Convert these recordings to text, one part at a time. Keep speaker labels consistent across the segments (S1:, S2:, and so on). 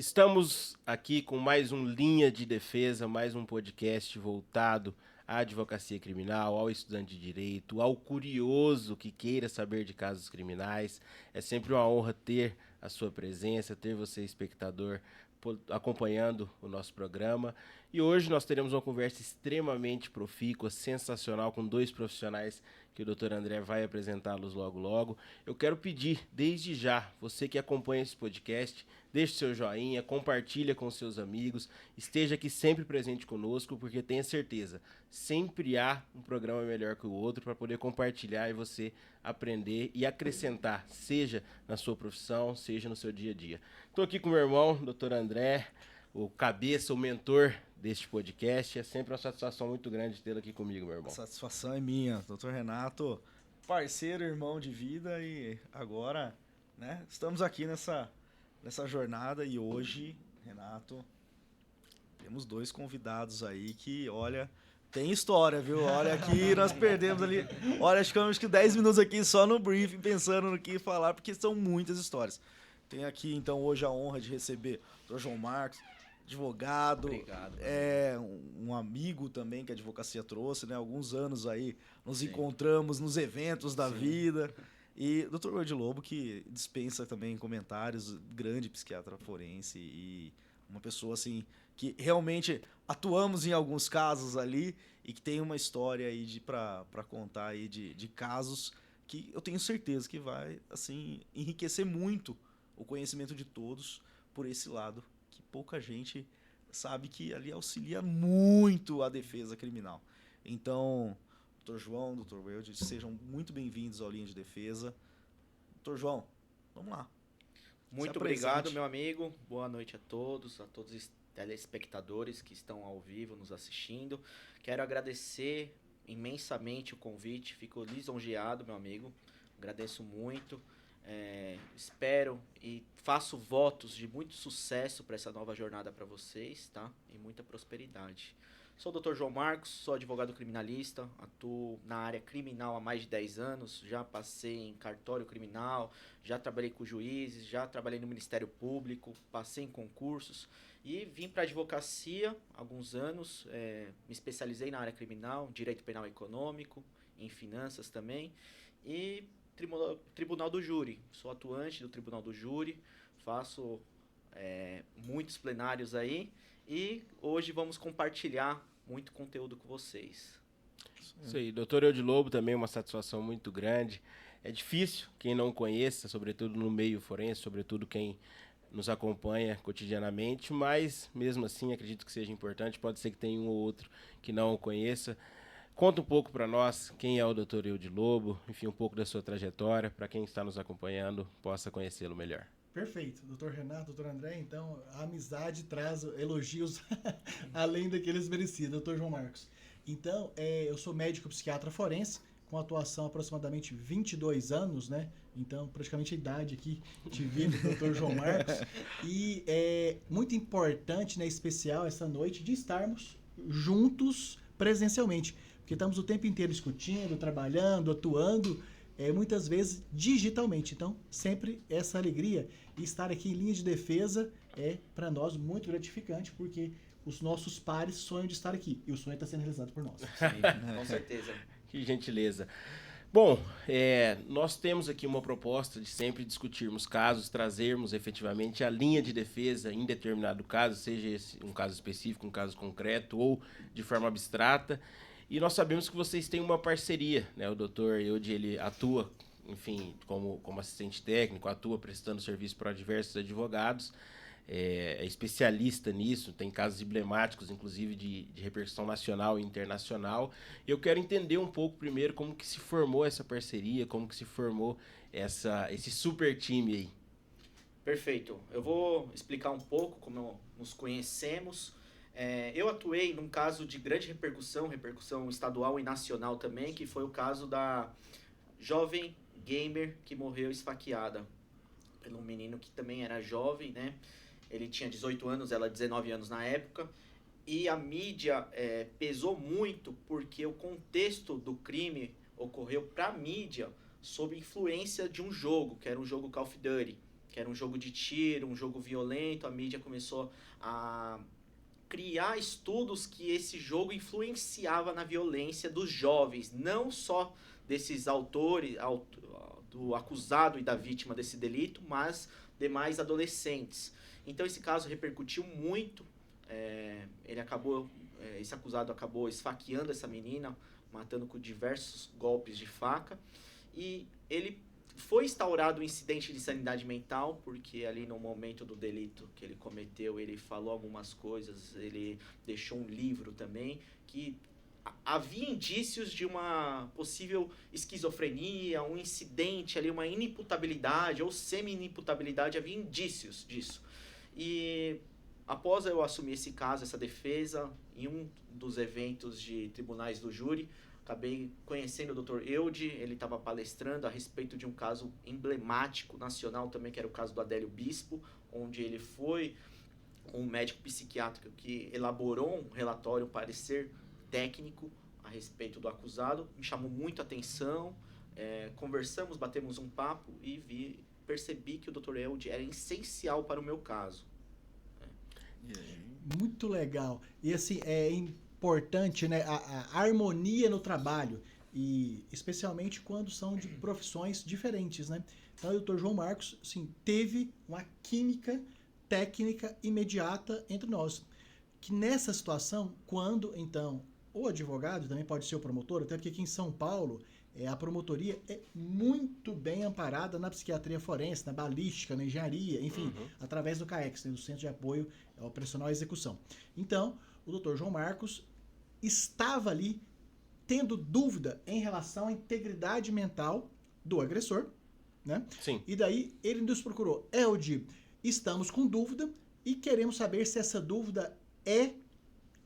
S1: Estamos aqui com mais um Linha de Defesa, mais um podcast voltado à advocacia criminal, ao estudante de direito, ao curioso que queira saber de casos criminais. É sempre uma honra ter a sua presença, ter você, espectador, acompanhando o nosso programa. E hoje nós teremos uma conversa extremamente profícua, sensacional, com dois profissionais que o Dr. André vai apresentá-los logo logo. Eu quero pedir, desde já, você que acompanha esse podcast, deixe seu joinha, compartilha com seus amigos, esteja aqui sempre presente conosco, porque tenha certeza, sempre há um programa melhor que o outro para poder compartilhar e você aprender e acrescentar, seja na sua profissão, seja no seu dia a dia. Estou aqui com meu irmão, Dr. André, o cabeça, o mentor deste podcast. É sempre uma satisfação muito grande tê-lo aqui comigo, meu irmão.
S2: A satisfação é minha, Dr. Renato, parceiro, irmão de vida, e agora, né, estamos aqui nessa jornada. E hoje, Renato, temos dois convidados aí que, olha, tem história, viu? Olha aqui, nós perdemos ali, olha, ficamos que 10 minutos aqui só no briefing, pensando no que falar, porque são muitas histórias. Tenho aqui, então, hoje a honra de receber o Dr. João Marcos, advogado.
S3: Obrigado.
S2: Um amigo também que a advocacia trouxe, né? Alguns anos aí nos encontramos nos eventos da vida. E Dr. Will Lobo, que dispensa também comentários, grande psiquiatra forense e uma pessoa assim que realmente atuamos em alguns casos ali e que tem uma história aí para contar aí de casos que eu tenho certeza que vai assim enriquecer muito o conhecimento de todos por esse lado que pouca gente sabe, que ali auxilia muito a defesa criminal. Então, Dr. João, Dr. Welde, sejam muito bem-vindos ao Linha de Defesa. Dr. João, vamos lá.
S3: Muito obrigado, meu amigo. Boa noite a todos os telespectadores que estão ao vivo nos assistindo. Quero agradecer imensamente o convite, fico lisonjeado, meu amigo. Agradeço muito. Espero e faço votos de muito sucesso para essa nova jornada para vocês, tá? E muita prosperidade. Sou o Dr. João Marcos, sou advogado criminalista, atuo na área criminal há mais de 10 anos, já passei em cartório criminal, já trabalhei com juízes, já trabalhei no Ministério Público, passei em concursos e vim para a advocacia há alguns anos, me especializei na área criminal, direito penal econômico, em finanças também, e Tribunal do Júri. Sou atuante do Tribunal do Júri, faço muitos plenários aí e hoje vamos compartilhar muito conteúdo com vocês.
S1: Isso aí, Dr. Will Lobo também é uma satisfação muito grande. É difícil quem não conheça, sobretudo no meio forense, sobretudo quem nos acompanha cotidianamente, mas mesmo assim acredito que seja importante. Pode ser que tenha um ou outro que não o conheça. Conta um pouco para nós quem é o Dr. Will Lobo, enfim, um pouco da sua trajetória, para quem está nos acompanhando possa conhecê-lo melhor.
S4: Perfeito. Dr. Renato, Dr. André, então a amizade traz elogios além daqueles merecidos. Dr. João Marcos. Então, eu sou médico psiquiatra forense, com atuação há aproximadamente 22 anos, né? Então, praticamente a idade aqui de vida do Dr. João Marcos. E é muito importante, né, especial essa noite, de estarmos juntos presencialmente. Porque estamos o tempo inteiro discutindo, trabalhando, atuando, muitas vezes digitalmente. Então, sempre essa alegria. E estar aqui em linha de defesa é, para nós, muito gratificante, porque os nossos pares sonham de estar aqui. E o sonho está sendo realizado por nós.
S3: Sim, com certeza.
S1: Que gentileza. Bom, nós temos aqui uma proposta de sempre discutirmos casos, trazermos efetivamente a linha de defesa em determinado caso, seja esse um caso específico, um caso concreto ou de forma abstrata. E nós sabemos que vocês têm uma parceria, né? O Dr. Eude, ele atua, enfim, como assistente técnico, atua prestando serviço para diversos advogados, é especialista nisso, tem casos emblemáticos, inclusive, de repercussão nacional e internacional. Eu quero entender um pouco primeiro como que se formou essa parceria, como que se formou esse super time aí.
S3: Perfeito. Eu vou explicar um pouco como nos conhecemos. Eu atuei num caso de grande repercussão estadual e nacional também, que foi o caso da jovem gamer que morreu esfaqueada pelo menino que também era jovem, né? Ele tinha 18 anos, ela 19 anos na época. E a mídia pesou muito porque o contexto do crime ocorreu para a mídia sob influência de um jogo, que era o jogo Call of Duty. que era um jogo de tiro, um jogo violento. A mídia começou a criar estudos que esse jogo influenciava na violência dos jovens, não só desses autores, do acusado e da vítima desse delito, mas demais adolescentes. Então esse caso repercutiu muito, esse acusado acabou esfaqueando essa menina, matando com diversos golpes de faca, e ele foi instaurado um incidente de insanidade mental, porque ali no momento do delito que ele cometeu, ele falou algumas coisas, ele deixou um livro também, que havia indícios de uma possível esquizofrenia, um incidente ali, uma inimputabilidade ou semi-inimputabilidade, havia indícios disso. E após eu assumir esse caso, essa defesa, em um dos eventos de tribunais do júri, acabei conhecendo o Dr. Eude, ele estava palestrando a respeito de um caso emblemático nacional também, que era o caso do Adélio Bispo, onde ele foi um médico psiquiátrico que elaborou um relatório, um parecer técnico a respeito do acusado. Me chamou muito a atenção, conversamos, batemos um papo e percebi que o Dr. Eude era essencial para o meu caso.
S4: Muito legal. E assim, é importante, né, a harmonia no trabalho, e especialmente quando são de profissões diferentes, né? Então o Dr. João Marcos, assim, teve uma química técnica imediata entre nós. Que nessa situação, quando então o advogado, também pode ser o promotor, até porque aqui em São Paulo a promotoria é muito bem amparada na psiquiatria forense, na balística, na engenharia, enfim, através do CAEX, né, do Centro de Apoio Operacional à Execução. Então, o Dr. João Marcos estava ali tendo dúvida em relação à integridade mental do agressor, né?
S1: Sim.
S4: E daí ele nos procurou. Eude, estamos com dúvida e queremos saber se essa dúvida é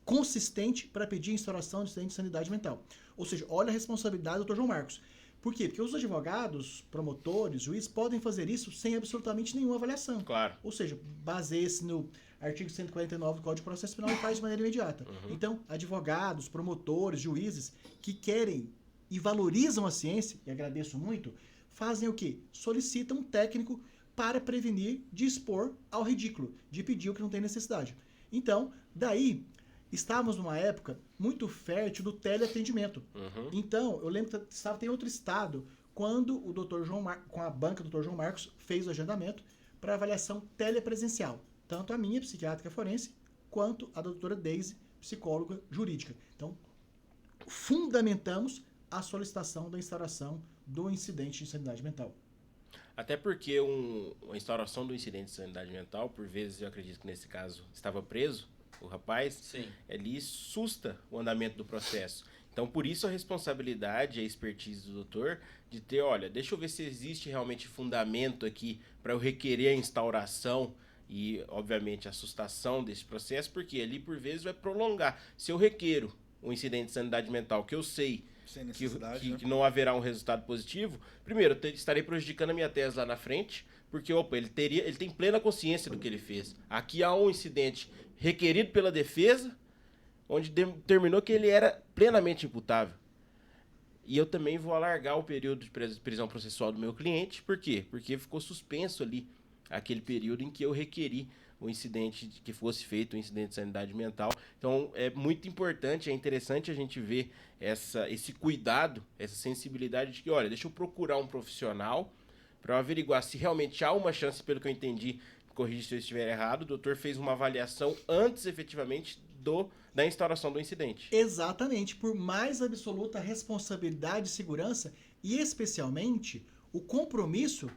S4: consistente para pedir a instauração de incidente de sanidade mental. Ou seja, olha a responsabilidade do Dr. João Marcos. Por quê? Porque os advogados, promotores, juízes podem fazer isso sem absolutamente nenhuma avaliação.
S1: Claro.
S4: Ou seja, baseia-se no artigo 149 do Código de Processo Penal e faz de maneira imediata. Então, advogados, promotores, juízes que querem e valorizam a ciência, e agradeço muito, fazem o quê? Solicitam um técnico para prevenir de expor ao ridículo, de pedir o que não tem necessidade. Então, daí, estávamos numa época muito fértil do teleatendimento. Então, eu lembro que estava em outro estado, quando o Dr. João com a banca do Dr. João Marcos fez o agendamento para avaliação telepresencial. Tanto a minha, psiquiátrica forense, quanto a da doutora Deise, psicóloga jurídica. Então, fundamentamos a solicitação da instauração do incidente de insanidade mental.
S1: Até porque a instauração do incidente de insanidade mental, por vezes, eu acredito que nesse caso estava preso, o rapaz,
S3: Sim.
S1: Ele susta o andamento do processo. Então, por isso a responsabilidade e a expertise do doutor de ter, olha, deixa eu ver se existe realmente fundamento aqui para eu requerer a instauração e, obviamente, a sustação desse processo, porque ali, por vezes, vai prolongar. Se eu requeiro um incidente de sanidade mental que eu sei que não haverá um resultado positivo, primeiro, eu estarei prejudicando a minha tese lá na frente, porque, ele tem plena consciência do que ele fez. Aqui há um incidente requerido pela defesa, onde determinou que ele era plenamente imputável. E eu também vou alargar o período de prisão processual do meu cliente. Por quê? Porque ficou suspenso ali aquele período em que eu requeri o incidente, que fosse feito o incidente de sanidade mental. Então, é muito importante, é interessante a gente ver esse cuidado, essa sensibilidade de que, olha, deixa eu procurar um profissional para averiguar se realmente há uma chance, pelo que eu entendi, corrija se eu estiver errado, o doutor fez uma avaliação antes, efetivamente, da instauração do incidente.
S4: Exatamente, por mais absoluta responsabilidade e segurança, e especialmente o compromisso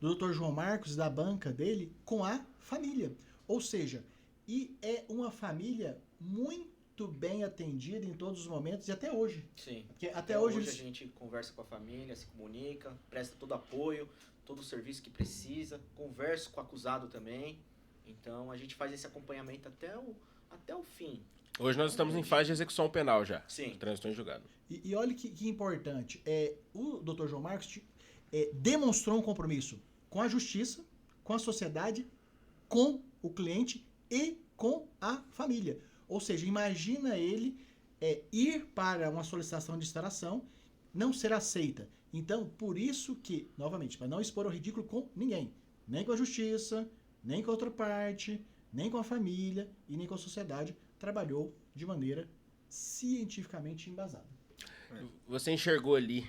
S4: do Dr. João Marcos e da banca dele com a família. Ou seja, e é uma família muito bem atendida em todos os momentos e até hoje.
S3: Sim.
S4: Porque até hoje
S3: a gente conversa com a família, se comunica, presta todo apoio, todo o serviço que precisa, conversa com o acusado também. Então a gente faz esse acompanhamento até o fim.
S1: Hoje nós estamos em fase de execução penal já.
S3: Sim.
S1: Trânsito em julgado.
S4: E olha que importante. O Dr. João Marcos demonstrou um compromisso com a justiça, com a sociedade, com o cliente e com a família. Ou seja, imagina ele ir para uma solicitação de instauração, não ser aceita. Então, por isso que, novamente, para não expor o ridículo com ninguém, nem com a justiça, nem com a outra parte, nem com a família e nem com a sociedade, trabalhou de maneira cientificamente embasada.
S1: Você enxergou ali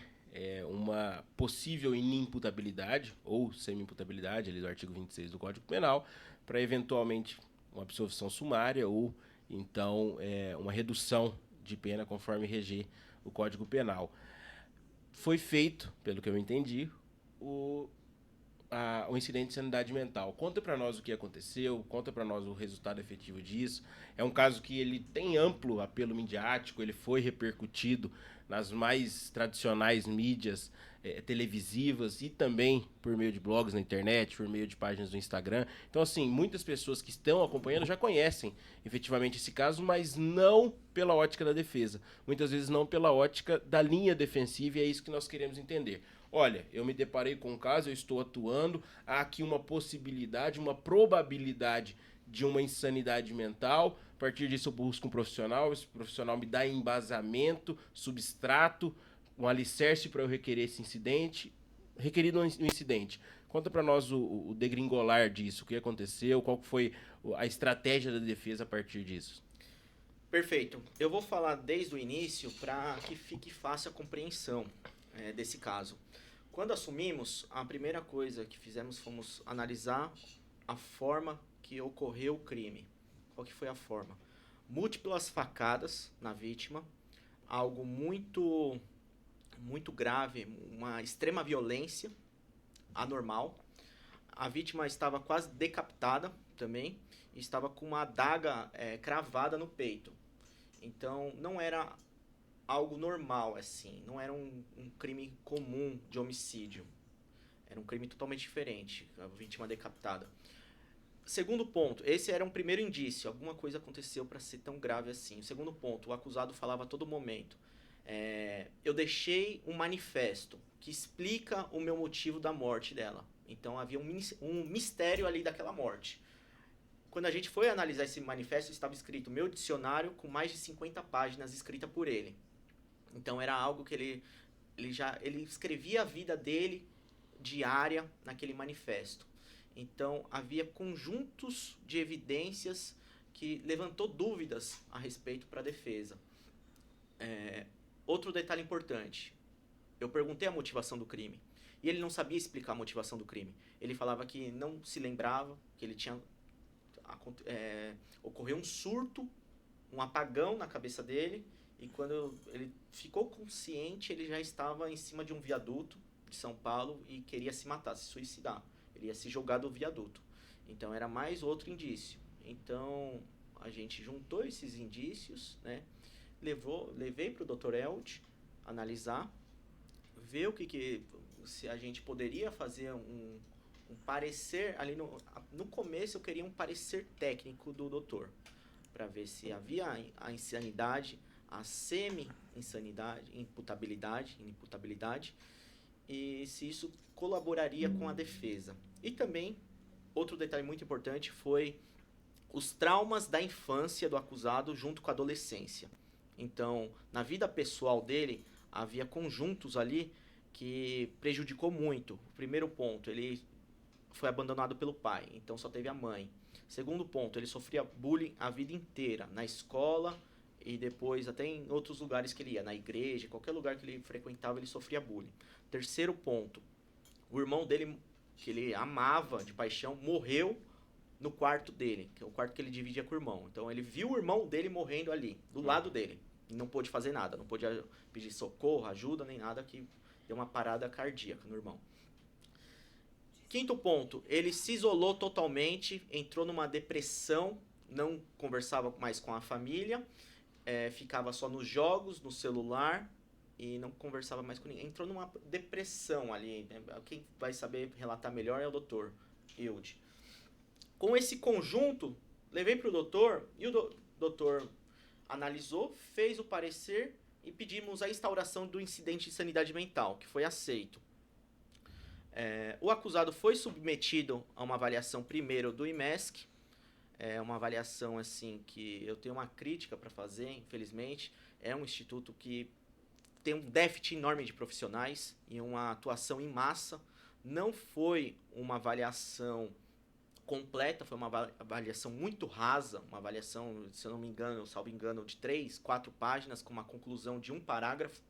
S1: uma possível inimputabilidade ou semi-imputabilidade ali do artigo 26 do Código Penal para eventualmente uma absolvição sumária ou então uma redução de pena conforme reger o Código Penal. Foi feito, pelo que eu entendi, o incidente de sanidade mental. Conta para nós o que aconteceu, conta para nós o resultado efetivo disso. É um caso que ele tem amplo apelo midiático, ele foi repercutido nas mais tradicionais mídias televisivas e também por meio de blogs na internet, por meio de páginas do Instagram. Então, assim, muitas pessoas que estão acompanhando já conhecem efetivamente esse caso, mas não pela ótica da defesa. Muitas vezes não pela ótica da linha defensiva, e é isso que nós queremos entender. Olha, eu me deparei com um caso, eu estou atuando, há aqui uma possibilidade, uma probabilidade de uma insanidade mental. A partir disso eu busco um profissional, esse profissional me dá embasamento, substrato, um alicerce para eu requerer esse incidente, requerido um incidente. Conta para nós o degringolar disso, o que aconteceu, qual foi a estratégia da defesa a partir disso.
S3: Perfeito. Eu vou falar desde o início para que fique fácil a compreensão desse caso. Quando assumimos, a primeira coisa que fizemos fomos analisar a forma que ocorreu o crime. Qual que foi a forma? Múltiplas facadas na vítima, algo muito grave, uma extrema violência, anormal. A vítima estava quase decapitada também, e estava com uma adaga cravada no peito. Então, não era algo normal, assim, não era um crime comum de homicídio. Era um crime totalmente diferente, a vítima decapitada. Segundo ponto, esse era um primeiro indício, alguma coisa aconteceu para ser tão grave assim. O segundo ponto, o acusado falava a todo momento, eu deixei um manifesto que explica o meu motivo da morte dela. Então havia um mistério ali daquela morte. Quando a gente foi analisar esse manifesto, estava escrito meu dicionário com mais de 50 páginas escrita por ele. Então era algo que ele escrevia a vida dele diária naquele manifesto. Então havia conjuntos de evidências que levantou dúvidas a respeito para a defesa. Outro detalhe importante, eu perguntei a motivação do crime e ele não sabia explicar a motivação do crime. Ele falava que não se lembrava, que ele tinha ocorreu um surto, um apagão na cabeça dele, e quando ele ficou consciente, ele já estava em cima de um viaduto de São Paulo e queria se matar, se suicidar. Ele ia se jogar do viaduto. Então era mais outro indício. Então a gente juntou esses indícios, né? Levei para o Dr. Elt analisar, ver se a gente poderia fazer um parecer. Ali no começo eu queria um parecer técnico do doutor, para ver se havia a insanidade, a semi-insanidade, inimputabilidade, e se isso colaboraria com a defesa. E também, outro detalhe muito importante foi os traumas da infância do acusado junto com a adolescência. Então, na vida pessoal dele, havia conjuntos ali que prejudicou muito. O primeiro ponto, ele foi abandonado pelo pai, então só teve a mãe. Segundo ponto, ele sofria bullying a vida inteira, na escola e depois até em outros lugares que ele ia, na igreja, qualquer lugar que ele frequentava, ele sofria bullying. Terceiro ponto, o irmão dele, que ele amava de paixão, morreu no quarto dele, que é o quarto que ele dividia com o irmão. Então ele viu o irmão dele morrendo ali, do lado dele, e não pôde fazer nada, não pôde pedir socorro, ajuda, nem nada, que deu uma parada cardíaca no irmão. Quinto ponto, ele se isolou totalmente, entrou numa depressão, não conversava mais com a família, ficava só nos jogos, no celular e não conversava mais com ninguém. Entrou numa depressão ali, né? Quem vai saber relatar melhor é o Dr. Hilde. Com esse conjunto, levei para o doutor e o doutor analisou, fez o parecer e pedimos a instauração do incidente de insanidade mental, que foi aceito. O acusado foi submetido a uma avaliação primeiro do IMESC, uma avaliação assim que eu tenho uma crítica para fazer, infelizmente. É um instituto que tem um déficit enorme de profissionais e uma atuação em massa Não foi uma avaliação completa, foi uma avaliação muito rasa, uma avaliação, se eu não me engano, salvo engano, de 3, 4 páginas, com uma conclusão de um parágrafo.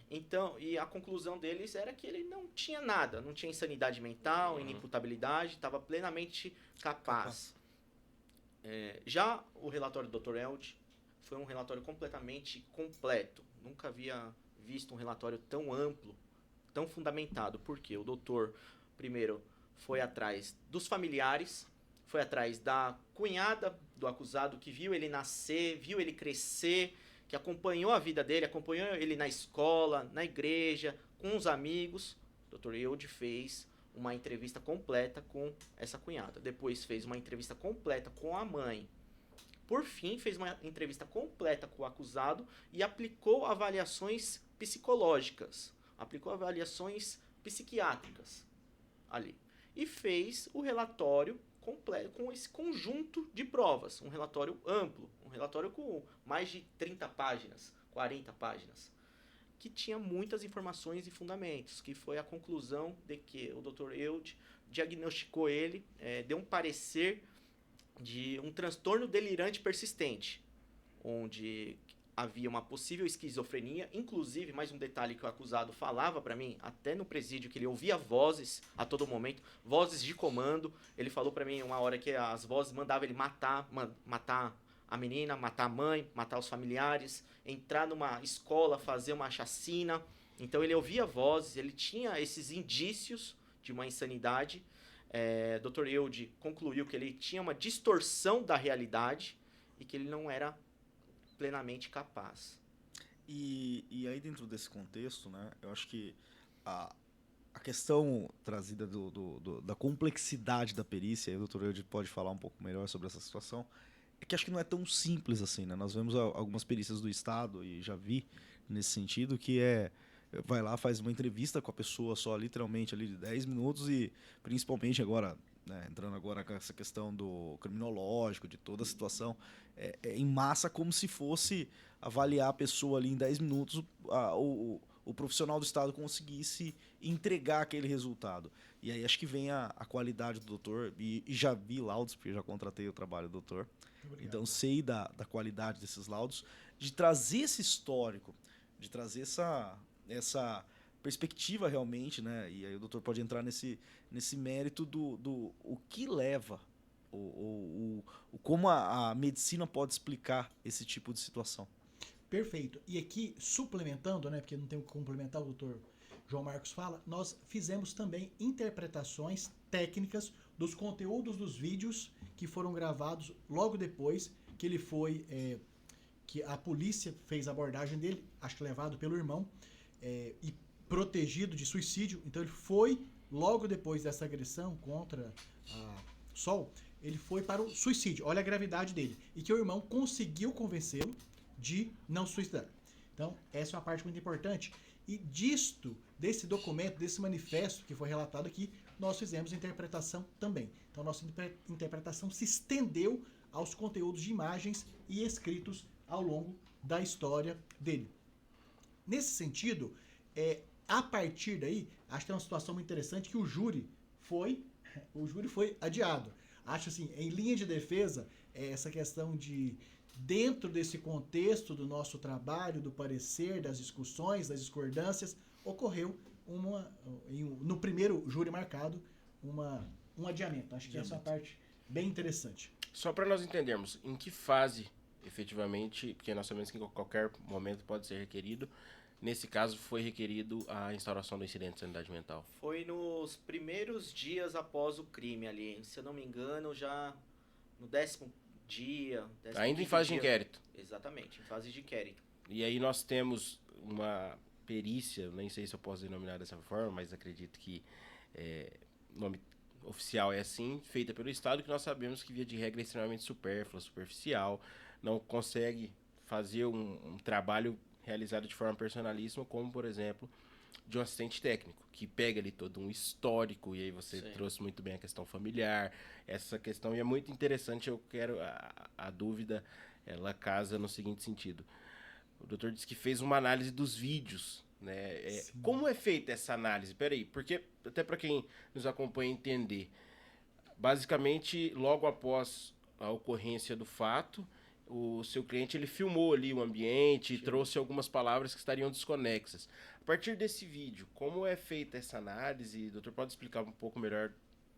S3: Então, e a conclusão deles era que ele não tinha nada, não tinha insanidade mental, inimputabilidade, estava plenamente capaz. Já o relatório do Dr. Eld foi um relatório completamente completo. Nunca havia visto um relatório tão amplo, tão fundamentado. Porque o doutor, primeiro, foi atrás dos familiares, foi atrás da cunhada do acusado, que viu ele nascer, viu ele crescer, que acompanhou a vida dele, acompanhou ele na escola, na igreja, com os amigos. O Dr. Eld fez uma entrevista completa com essa cunhada. Depois fez uma entrevista completa com a mãe. Por fim, fez uma entrevista completa com o acusado e aplicou avaliações psicológicas, aplicou avaliações psiquiátricas ali. E fez o relatório completo, com esse conjunto de provas, um relatório amplo, um relatório com mais de 30 páginas, 40 páginas, que tinha muitas informações e fundamentos, que foi a conclusão de que o Dr. Eld diagnosticou ele, deu um parecer de um transtorno delirante persistente, onde havia uma possível esquizofrenia. Inclusive, mais um detalhe que o acusado falava para mim, até no presídio, que ele ouvia vozes a todo momento, vozes de comando. Ele falou para mim uma hora que as vozes mandavam ele matar a menina, matar a mãe, matar os familiares, entrar numa escola, fazer uma chacina. Então ele ouvia vozes, ele tinha esses indícios de uma insanidade. Dr. Eld concluiu que ele tinha uma distorção da realidade e que ele não era plenamente capaz.
S2: E aí dentro desse contexto, né, eu acho que a questão trazida da complexidade da perícia, e o Dr. Eld pode falar um pouco melhor sobre essa situação, é que acho que não é tão simples assim, né? Nós vemos algumas perícias do Estado, e já vi nesse sentido, que vai lá, faz uma entrevista com a pessoa só, literalmente, ali de 10 minutos, e principalmente agora, né, entrando agora com essa questão do criminológico, de toda a situação, em massa, como se fosse avaliar a pessoa ali em 10 minutos, o profissional do Estado conseguisse entregar aquele resultado. E aí acho que vem a qualidade do doutor, e já vi laudos, porque já contratei o trabalho do doutor. Obrigado. Então sei da qualidade desses laudos, de trazer esse histórico, de trazer essa perspectiva realmente, né? E aí o doutor pode entrar nesse mérito do o que leva, como a medicina pode explicar esse tipo de situação.
S4: Perfeito. E aqui, suplementando, né, porque não tem o que complementar, o doutor João Marcos fala, nós fizemos também interpretações técnicas dos conteúdos dos vídeos que foram gravados logo depois que ele foi, que a polícia fez a abordagem dele, acho que levado pelo irmão, e protegido de suicídio. Então ele foi, logo depois dessa agressão contra a Sol, ele foi para o suicídio. Olha a gravidade dele. E que o irmão conseguiu convencê-lo de não se suicidar. Então, essa é uma parte muito importante. E desse documento, desse manifesto que foi relatado aqui, nós fizemos interpretação também. Então, nossa interpretação se estendeu aos conteúdos de imagens e escritos ao longo da história dele. Nesse sentido, a partir daí, acho que é uma situação muito interessante que o júri foi adiado. Acho assim, em linha de defesa, essa questão de, dentro desse contexto do nosso trabalho, do parecer, das discussões, das discordâncias, ocorreu no primeiro júri marcado um adiamento. Acho que essa é uma parte bem interessante.
S1: Só para nós entendermos, em que fase, efetivamente, porque nós sabemos que em qualquer momento pode ser requerido, nesse caso foi requerido a instauração do incidente de sanidade mental?
S3: Foi nos primeiros dias após o crime ali, se eu não me engano, já no 10º dia.
S1: Ainda em fase de inquérito.
S3: Exatamente, em fase de inquérito.
S1: E aí nós temos uma perícia, nem sei se eu posso denominar dessa forma, mas acredito que o nome oficial é assim, feita pelo Estado, que nós sabemos que via de regra é extremamente supérflua, superficial, não consegue fazer um trabalho realizado de forma personalíssima, como por exemplo de um assistente técnico, que pega ali todo um histórico, e aí você
S3: Sim.
S1: trouxe muito bem a questão familiar, essa questão, e é muito interessante, eu quero, a dúvida, ela casa no seguinte sentido. O doutor disse que fez uma análise dos vídeos, né? Como é feita essa análise? Peraí, porque até para quem nos acompanha entender, basicamente, logo após a ocorrência do fato, o seu cliente ele filmou ali o ambiente e trouxe algumas palavras que estariam desconexas. A partir desse vídeo, como é feita essa análise? Doutor, pode explicar um pouco melhor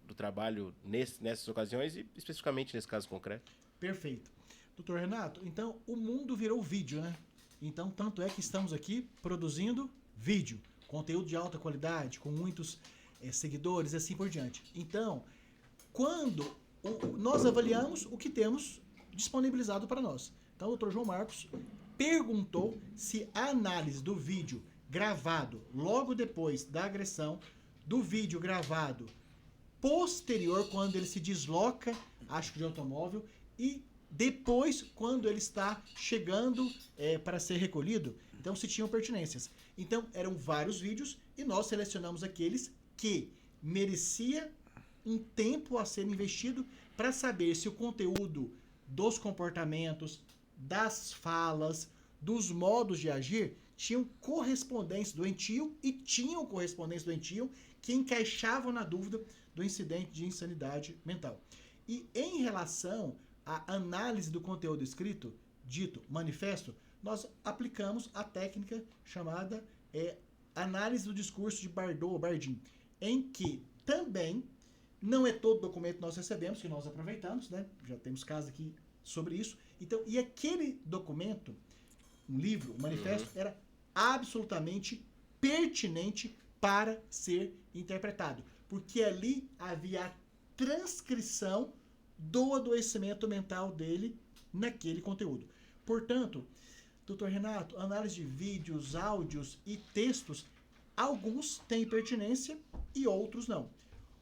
S1: do trabalho nessas ocasiões e especificamente nesse caso concreto?
S4: Perfeito. Doutor Renato, então o mundo virou vídeo, né? Então, tanto é que estamos aqui produzindo vídeo, conteúdo de alta qualidade, com muitos seguidores e assim por diante. Então, quando nós avaliamos o que temos disponibilizado para nós. Então, o Dr. João Marcos perguntou se a análise do vídeo gravado logo depois da agressão, do vídeo gravado posterior, quando ele se desloca, acho que de automóvel, e depois, quando ele está chegando para ser recolhido, então se tinham pertinências. Então, eram vários vídeos e nós selecionamos aqueles que merecia um tempo a ser investido para saber se o conteúdo dos comportamentos, das falas, dos modos de agir tinham correspondência doentio e tinham correspondência doentio que encaixavam na dúvida do incidente de insanidade mental. E em relação à análise do conteúdo escrito, dito manifesto, nós aplicamos a técnica chamada análise do discurso de Bardot ou Bardin, em que também não é todo documento que nós recebemos, que nós aproveitamos, né? Já temos casos aqui sobre isso. Então, e aquele documento, um livro, um manifesto, era absolutamente pertinente para ser interpretado. Porque ali havia a transcrição do adoecimento mental dele naquele conteúdo. Portanto, Dr. Renato, análise de vídeos, áudios e textos, alguns têm pertinência e outros não.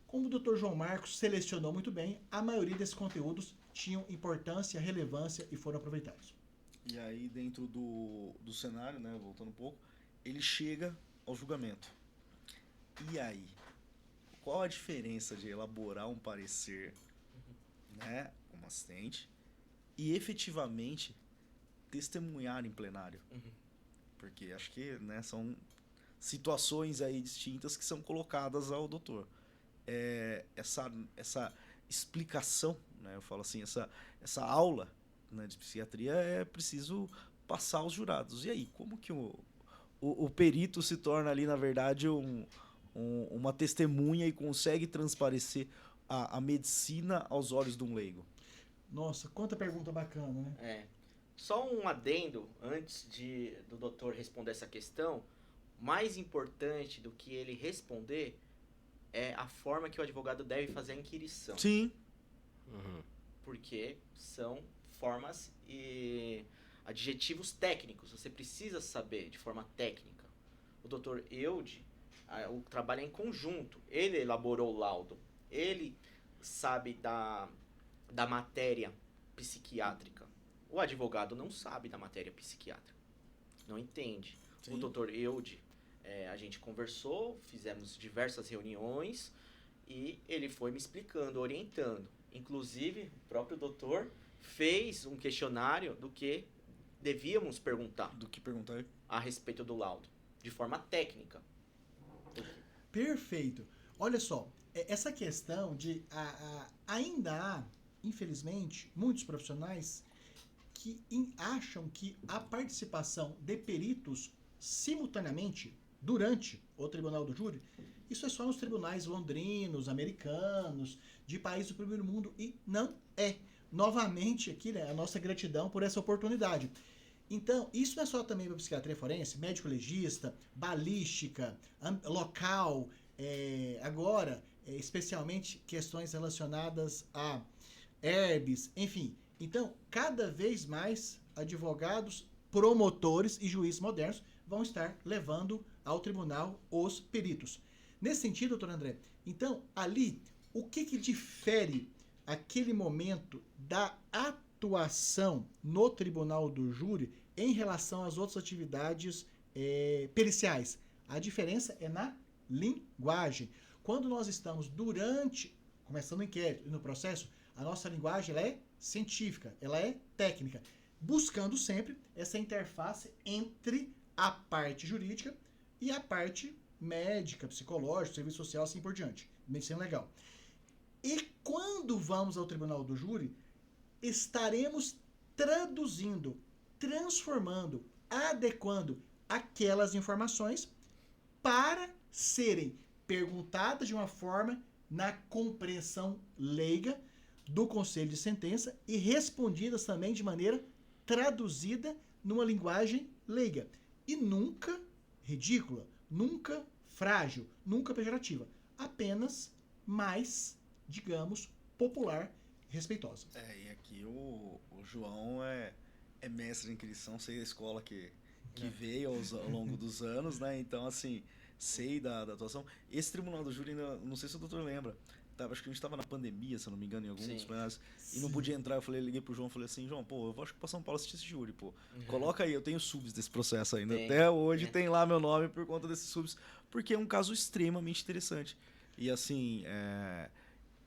S4: Como o Dr. João Marcos selecionou muito bem, a maioria desses conteúdos tinham importância, relevância e foram aproveitados.
S2: E aí, dentro do cenário, né, voltando um pouco, ele chega ao julgamento. E aí? Qual a diferença de elaborar um parecer, né, como assistente, e efetivamente testemunhar em plenário? Porque acho que, né, são situações aí distintas que são colocadas ao doutor. Essa explicação, né, eu falo assim, essa aula, né, de psiquiatria é preciso passar aos jurados. E aí, como que o perito se torna ali, na verdade, uma testemunha e consegue transparecer a medicina aos olhos de um leigo?
S4: Nossa, quanta pergunta bacana, né?
S3: Só um adendo antes do doutor responder essa questão. Mais importante do que ele responder é a forma que o advogado deve fazer a inquirição.
S2: Sim.
S3: Porque são formas e adjetivos técnicos. Você precisa saber de forma técnica. O Dr. Eude, o trabalho é em conjunto. Ele elaborou o laudo. Ele sabe da matéria psiquiátrica. O advogado não sabe da matéria psiquiátrica. Não entende. Sim. O Dr. Eude, a gente conversou, fizemos diversas reuniões e ele foi me explicando, orientando. Inclusive, o próprio doutor fez um questionário do que devíamos perguntar.
S2: Do que perguntar?
S3: A respeito do laudo, de forma técnica.
S4: Perfeito. Olha só, essa questão de ainda há, infelizmente, muitos profissionais que acham que a participação de peritos simultaneamente durante o tribunal do júri, isso é só nos tribunais londrinos, americanos, de países do primeiro mundo, e não é. Novamente aqui, né, a nossa gratidão por essa oportunidade. Então, isso não é só também para psiquiatria forense, médico legista, balística, local, agora, especialmente questões relacionadas a herbes, enfim. Então, cada vez mais advogados, promotores e juízes modernos vão estar levando ao tribunal os peritos. Nesse sentido, doutor André, então, ali, o que difere aquele momento da atuação no tribunal do júri em relação às outras atividades periciais? A diferença é na linguagem. Quando nós estamos começando o inquérito e no processo, a nossa linguagem ela é científica, ela é técnica, buscando sempre essa interface entre a parte jurídica e a parte médica, psicológica, serviço social, assim por diante. Medicina legal. E quando vamos ao tribunal do júri, estaremos traduzindo, transformando, adequando aquelas informações para serem perguntadas de uma forma na compreensão leiga do conselho de sentença e respondidas também de maneira traduzida numa linguagem leiga. E nunca ridícula, nunca frágil, nunca pejorativa. Apenas mais, digamos, popular e respeitosa.
S2: E aqui o João é mestre em inscrição, sei da escola que veio ao longo dos anos, né? Então, assim, sei da atuação. Esse tribunal do júri, ainda, não sei se o doutor lembra, acho que a gente estava na pandemia, se eu não me engano, em alguns dos plenários, e não podia entrar. Eu liguei pro João e falei assim, João, pô, eu acho que pra São Paulo assistir esse júri, pô. Coloca aí, eu tenho subs desse processo ainda. Até hoje tem lá meu nome por conta desses subs, porque é um caso extremamente interessante. E assim,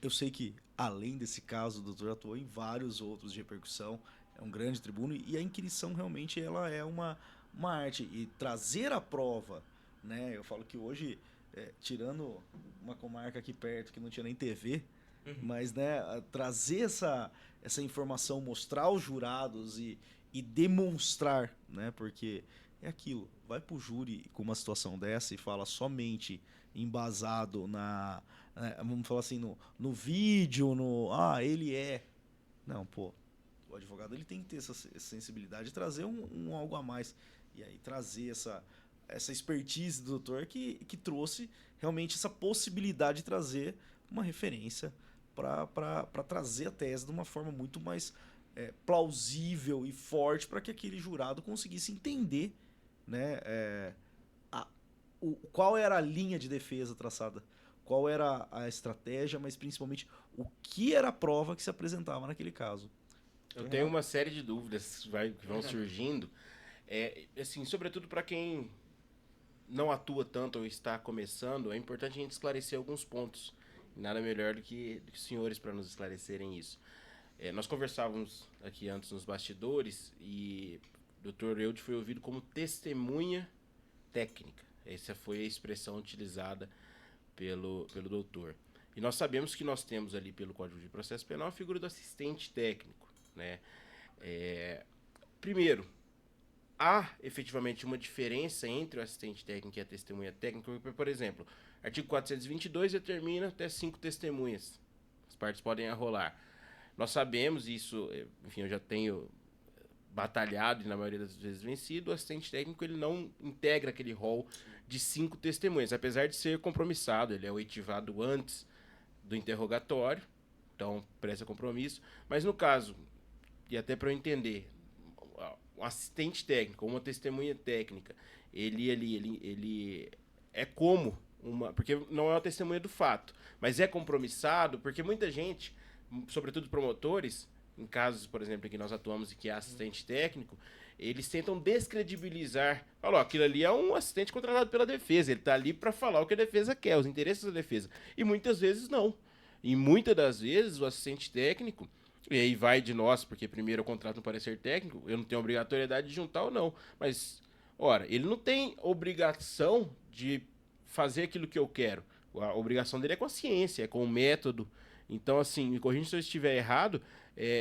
S2: eu sei que, além desse caso, o doutor atuou em vários outros de repercussão, é um grande tribuno, e a inquirição realmente ela é uma arte. E trazer a prova, né? Eu falo que hoje, tirando uma comarca aqui perto que não tinha nem TV, mas, né, trazer essa informação, mostrar aos jurados e demonstrar, né? Porque é aquilo, vai pro júri com uma situação dessa e fala somente embasado vamos falar assim, no vídeo, ele é. Não, pô, o advogado ele tem que ter essa sensibilidade de trazer um algo a mais. E aí trazer essa expertise do doutor que trouxe realmente essa possibilidade de trazer uma referência para trazer a tese de uma forma muito mais plausível e forte para que aquele jurado conseguisse entender, né, qual era a linha de defesa traçada, qual era a estratégia, mas principalmente o que era a prova que se apresentava naquele caso.
S1: Eu tenho uma série de dúvidas que vão surgindo, assim, sobretudo para quem não atua tanto ou está começando, é importante a gente esclarecer alguns pontos. Nada melhor do que os senhores para nos esclarecerem isso. Nós conversávamos aqui antes nos bastidores e o Dr. Eudes foi ouvido como testemunha técnica. Essa foi a expressão utilizada pelo doutor. E nós sabemos que nós temos ali pelo Código de Processo Penal a figura do assistente técnico, né? Primeiro, há efetivamente uma diferença entre o assistente técnico e a testemunha técnica. Por exemplo, artigo 422 determina até 5 testemunhas. As partes podem arrolar. Nós sabemos isso, enfim, eu já tenho batalhado e na maioria das vezes vencido. O assistente técnico ele não integra aquele rol de 5 testemunhas, apesar de ser compromissado. Ele é oitivado antes do interrogatório, então presta compromisso. Mas no caso, e até para eu entender, o assistente técnico, uma testemunha técnica, ele é como porque não é uma testemunha do fato, mas é compromissado, porque muita gente, sobretudo promotores, em casos, por exemplo, em que nós atuamos e que é assistente técnico, eles tentam descredibilizar. Falou, aquilo ali é um assistente contratado pela defesa, ele está ali para falar o que a defesa quer, os interesses da defesa. E muitas vezes não. E muitas das vezes o assistente técnico, e aí vai de nós, porque primeiro eu contrato um parecer técnico, eu não tenho obrigatoriedade de juntar ou não, mas, ora, ele não tem obrigação de fazer aquilo que eu quero. A obrigação dele é com a ciência, é com o método. Então, assim, me corrija se eu estiver errado,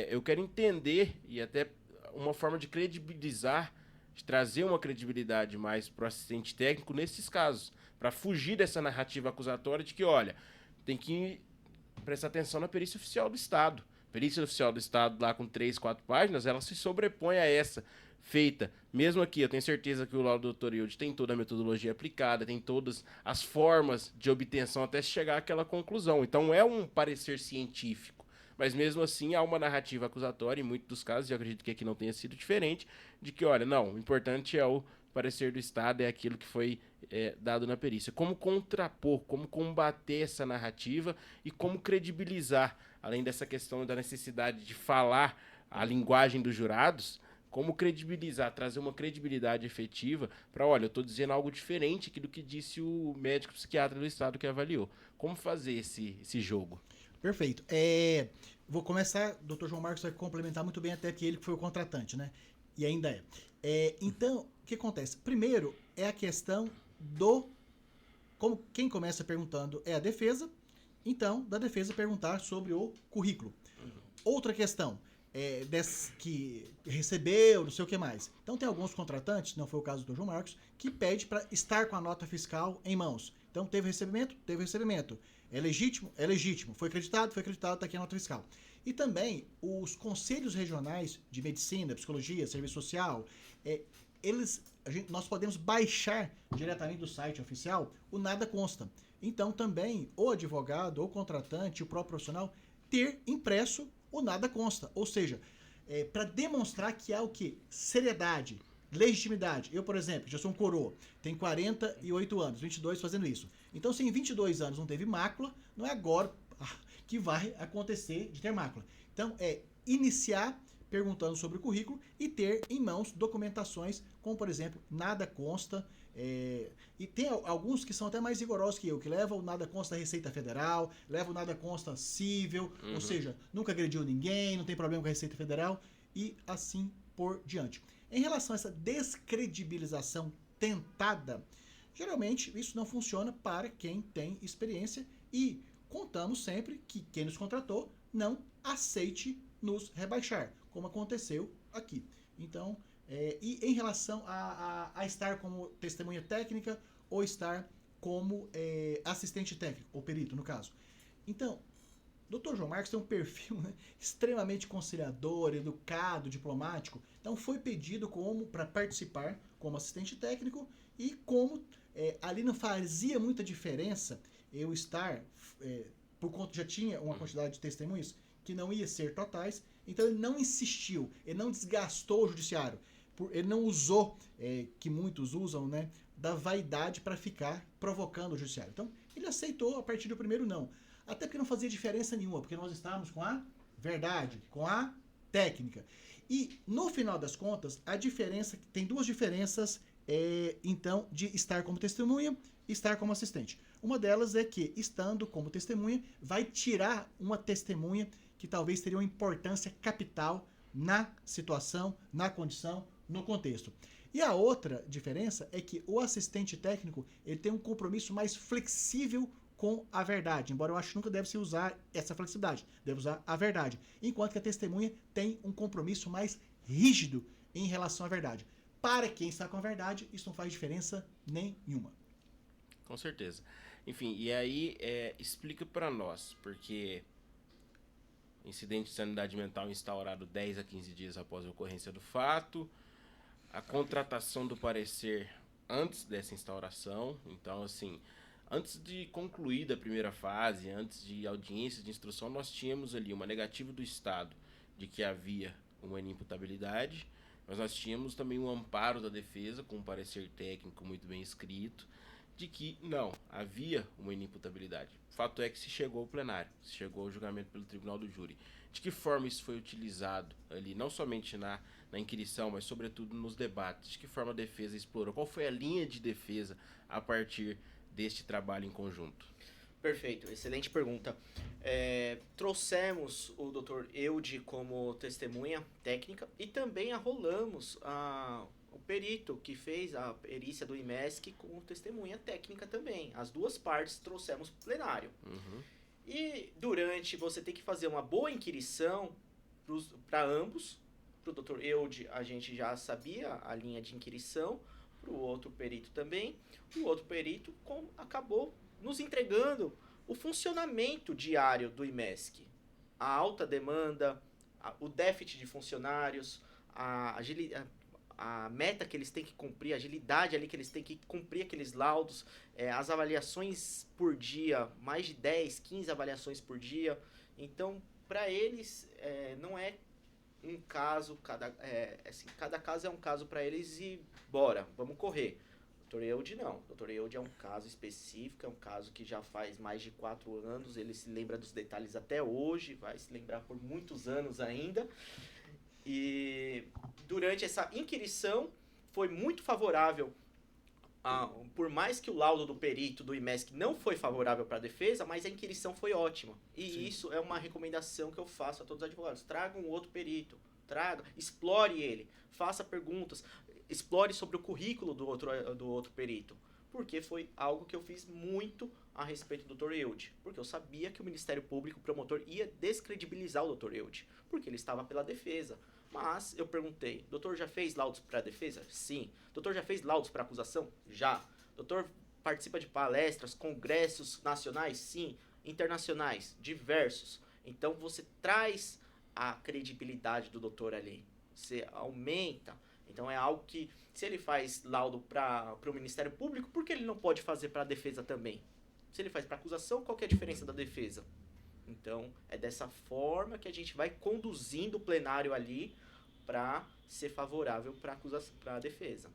S1: eu quero entender e até uma forma de credibilizar, de trazer uma credibilidade mais para o assistente técnico nesses casos, para fugir dessa narrativa acusatória de que, olha, tem que prestar atenção na perícia oficial do Estado. A perícia oficial do Estado, lá com 3, 4 páginas, ela se sobrepõe a essa feita. Mesmo aqui, eu tenho certeza que o laudo do Dr. Eudes tem toda a metodologia aplicada, tem todas as formas de obtenção até chegar àquela conclusão. Então, é um parecer científico. Mas mesmo assim, há uma narrativa acusatória, em muitos dos casos, e eu acredito que aqui não tenha sido diferente, de que, olha, não, o importante é o parecer do Estado, é aquilo que foi dado na perícia. Como contrapor, como combater essa narrativa e como credibilizar, além dessa questão da necessidade de falar a linguagem dos jurados, como credibilizar, trazer uma credibilidade efetiva para, olha, eu estou dizendo algo diferente aqui do que disse o médico psiquiatra do Estado que avaliou. Como fazer esse jogo?
S4: Perfeito. Vou começar, o Dr. João Marcos vai complementar muito bem, até que ele que foi o contratante, né? E ainda é. Então, o que acontece? Primeiro, é a questão como quem começa perguntando é a defesa, então, da defesa perguntar sobre o currículo. Outra questão, que recebeu, não sei o que mais. Então, tem alguns contratantes, não foi o caso do João Marcos, que pede para estar com a nota fiscal em mãos. Então, teve recebimento? Teve recebimento. É legítimo? É legítimo. Foi acreditado? Foi acreditado, está aqui a nota fiscal. E também, os conselhos regionais de medicina, psicologia, serviço social, nós podemos baixar diretamente do site oficial o nada consta. Então, também, o advogado, o contratante, o próprio profissional, ter impresso o nada consta. Ou seja, para demonstrar que há o quê? Seriedade, legitimidade. Eu, por exemplo, já sou um coroa, tenho 48 anos, 22 fazendo isso. Então, se em 22 anos não teve mácula, não é agora que vai acontecer de ter mácula. Então, iniciar perguntando sobre o currículo e ter em mãos documentações, como, por exemplo, nada consta. E tem alguns que são até mais rigorosos que eu, que levam o nada consta da Receita Federal, levam o nada consta cível, ou seja, nunca agrediu ninguém, não tem problema com a Receita Federal e assim por diante. Em relação a essa descredibilização tentada, geralmente isso não funciona para quem tem experiência e contamos sempre que quem nos contratou não aceite nos rebaixar, como aconteceu aqui. Então, e em relação a estar como testemunha técnica ou estar como assistente técnico, ou perito, no caso. Então, Dr. João Marcos tem um perfil, né, extremamente conciliador, educado, diplomático. Então, foi pedido para participar como assistente técnico e como ali não fazia muita diferença eu estar, por conta já tinha uma quantidade de testemunhos que não ia ser totais, então ele não insistiu, ele não desgastou o judiciário. Ele não usou, que muitos usam, né, da vaidade para ficar provocando o judiciário. Então, ele aceitou a partir do primeiro não. Até porque não fazia diferença nenhuma, porque nós estávamos com a verdade, com a técnica. E, no final das contas, tem duas diferenças, então, de estar como testemunha e estar como assistente. Uma delas é que, estando como testemunha, vai tirar uma testemunha que talvez teria uma importância capital na situação, na condição, no contexto. E a outra diferença é que o assistente técnico ele tem um compromisso mais flexível com a verdade, embora eu acho que nunca deve se usar essa flexibilidade, deve usar a verdade, enquanto que a testemunha tem um compromisso mais rígido em relação à verdade. Para quem está com a verdade, isso não faz diferença nenhuma.
S1: Com certeza. Enfim, e aí explica para nós, porque incidente de sanidade mental instaurado 10 a 15 dias após a ocorrência do fato, a contratação do parecer antes dessa instauração, então assim, antes de concluir a primeira fase, antes de audiência de instrução, nós tínhamos ali uma negativa do Estado de que havia uma inimputabilidade, mas nós tínhamos também um amparo da defesa com um parecer técnico muito bem escrito, de que não, havia uma inimputabilidade. O fato é que se chegou ao plenário, se chegou ao julgamento pelo tribunal do júri. De que forma isso foi utilizado ali, não somente na inquirição, mas sobretudo nos debates? De que forma a defesa explorou? Qual foi a linha de defesa a partir deste trabalho em conjunto?
S3: Perfeito, excelente pergunta. Trouxemos o Dr. Eude como testemunha técnica e também arrolamos o perito que fez a perícia do IMESC como testemunha técnica também. As duas partes trouxemos para o plenário. E durante, você tem que fazer uma boa inquirição para ambos. Para o Dr. Eude, a gente já sabia a linha de inquirição, para o outro perito também. O outro perito acabou nos entregando o funcionamento diário do IMESC. A alta demanda, o déficit de funcionários, a meta que eles têm que cumprir, a agilidade ali que eles têm que cumprir aqueles laudos, as avaliações por dia, mais de 10, 15 avaliações por dia. Então, para eles, não é um caso, cada caso é um caso para eles e bora, vamos correr. Dr. Eude não. Dr. Eude é um caso específico, é um caso que já faz mais de 4 anos, ele se lembra dos detalhes até hoje, vai se lembrar por muitos anos ainda. E durante essa inquirição foi muito favorável, por mais que o laudo do perito do IMESC não foi favorável para a defesa, mas a inquirição foi ótima. E Sim. Isso é uma recomendação que eu faço a todos os advogados. Traga um outro perito, explore ele, faça perguntas, explore sobre o currículo do outro perito. porque foi algo que eu fiz muito a respeito do Dr. Eudes, porque eu sabia que o Ministério Público, o promotor, ia descredibilizar o Dr. Eudes, porque ele estava pela defesa. Mas eu perguntei, doutor já fez laudos para defesa? Sim. Doutor já fez laudos para acusação? Já. Doutor participa de palestras, congressos nacionais? Sim. Internacionais? Diversos. Então você traz a credibilidade do doutor ali. Você aumenta. Então é algo que, se ele faz laudo para o Ministério Público, por que ele não pode fazer para a defesa também? Se ele faz para acusação, qual que é a diferença da defesa? Então, é dessa forma que a gente vai conduzindo o plenário ali para ser favorável para a defesa.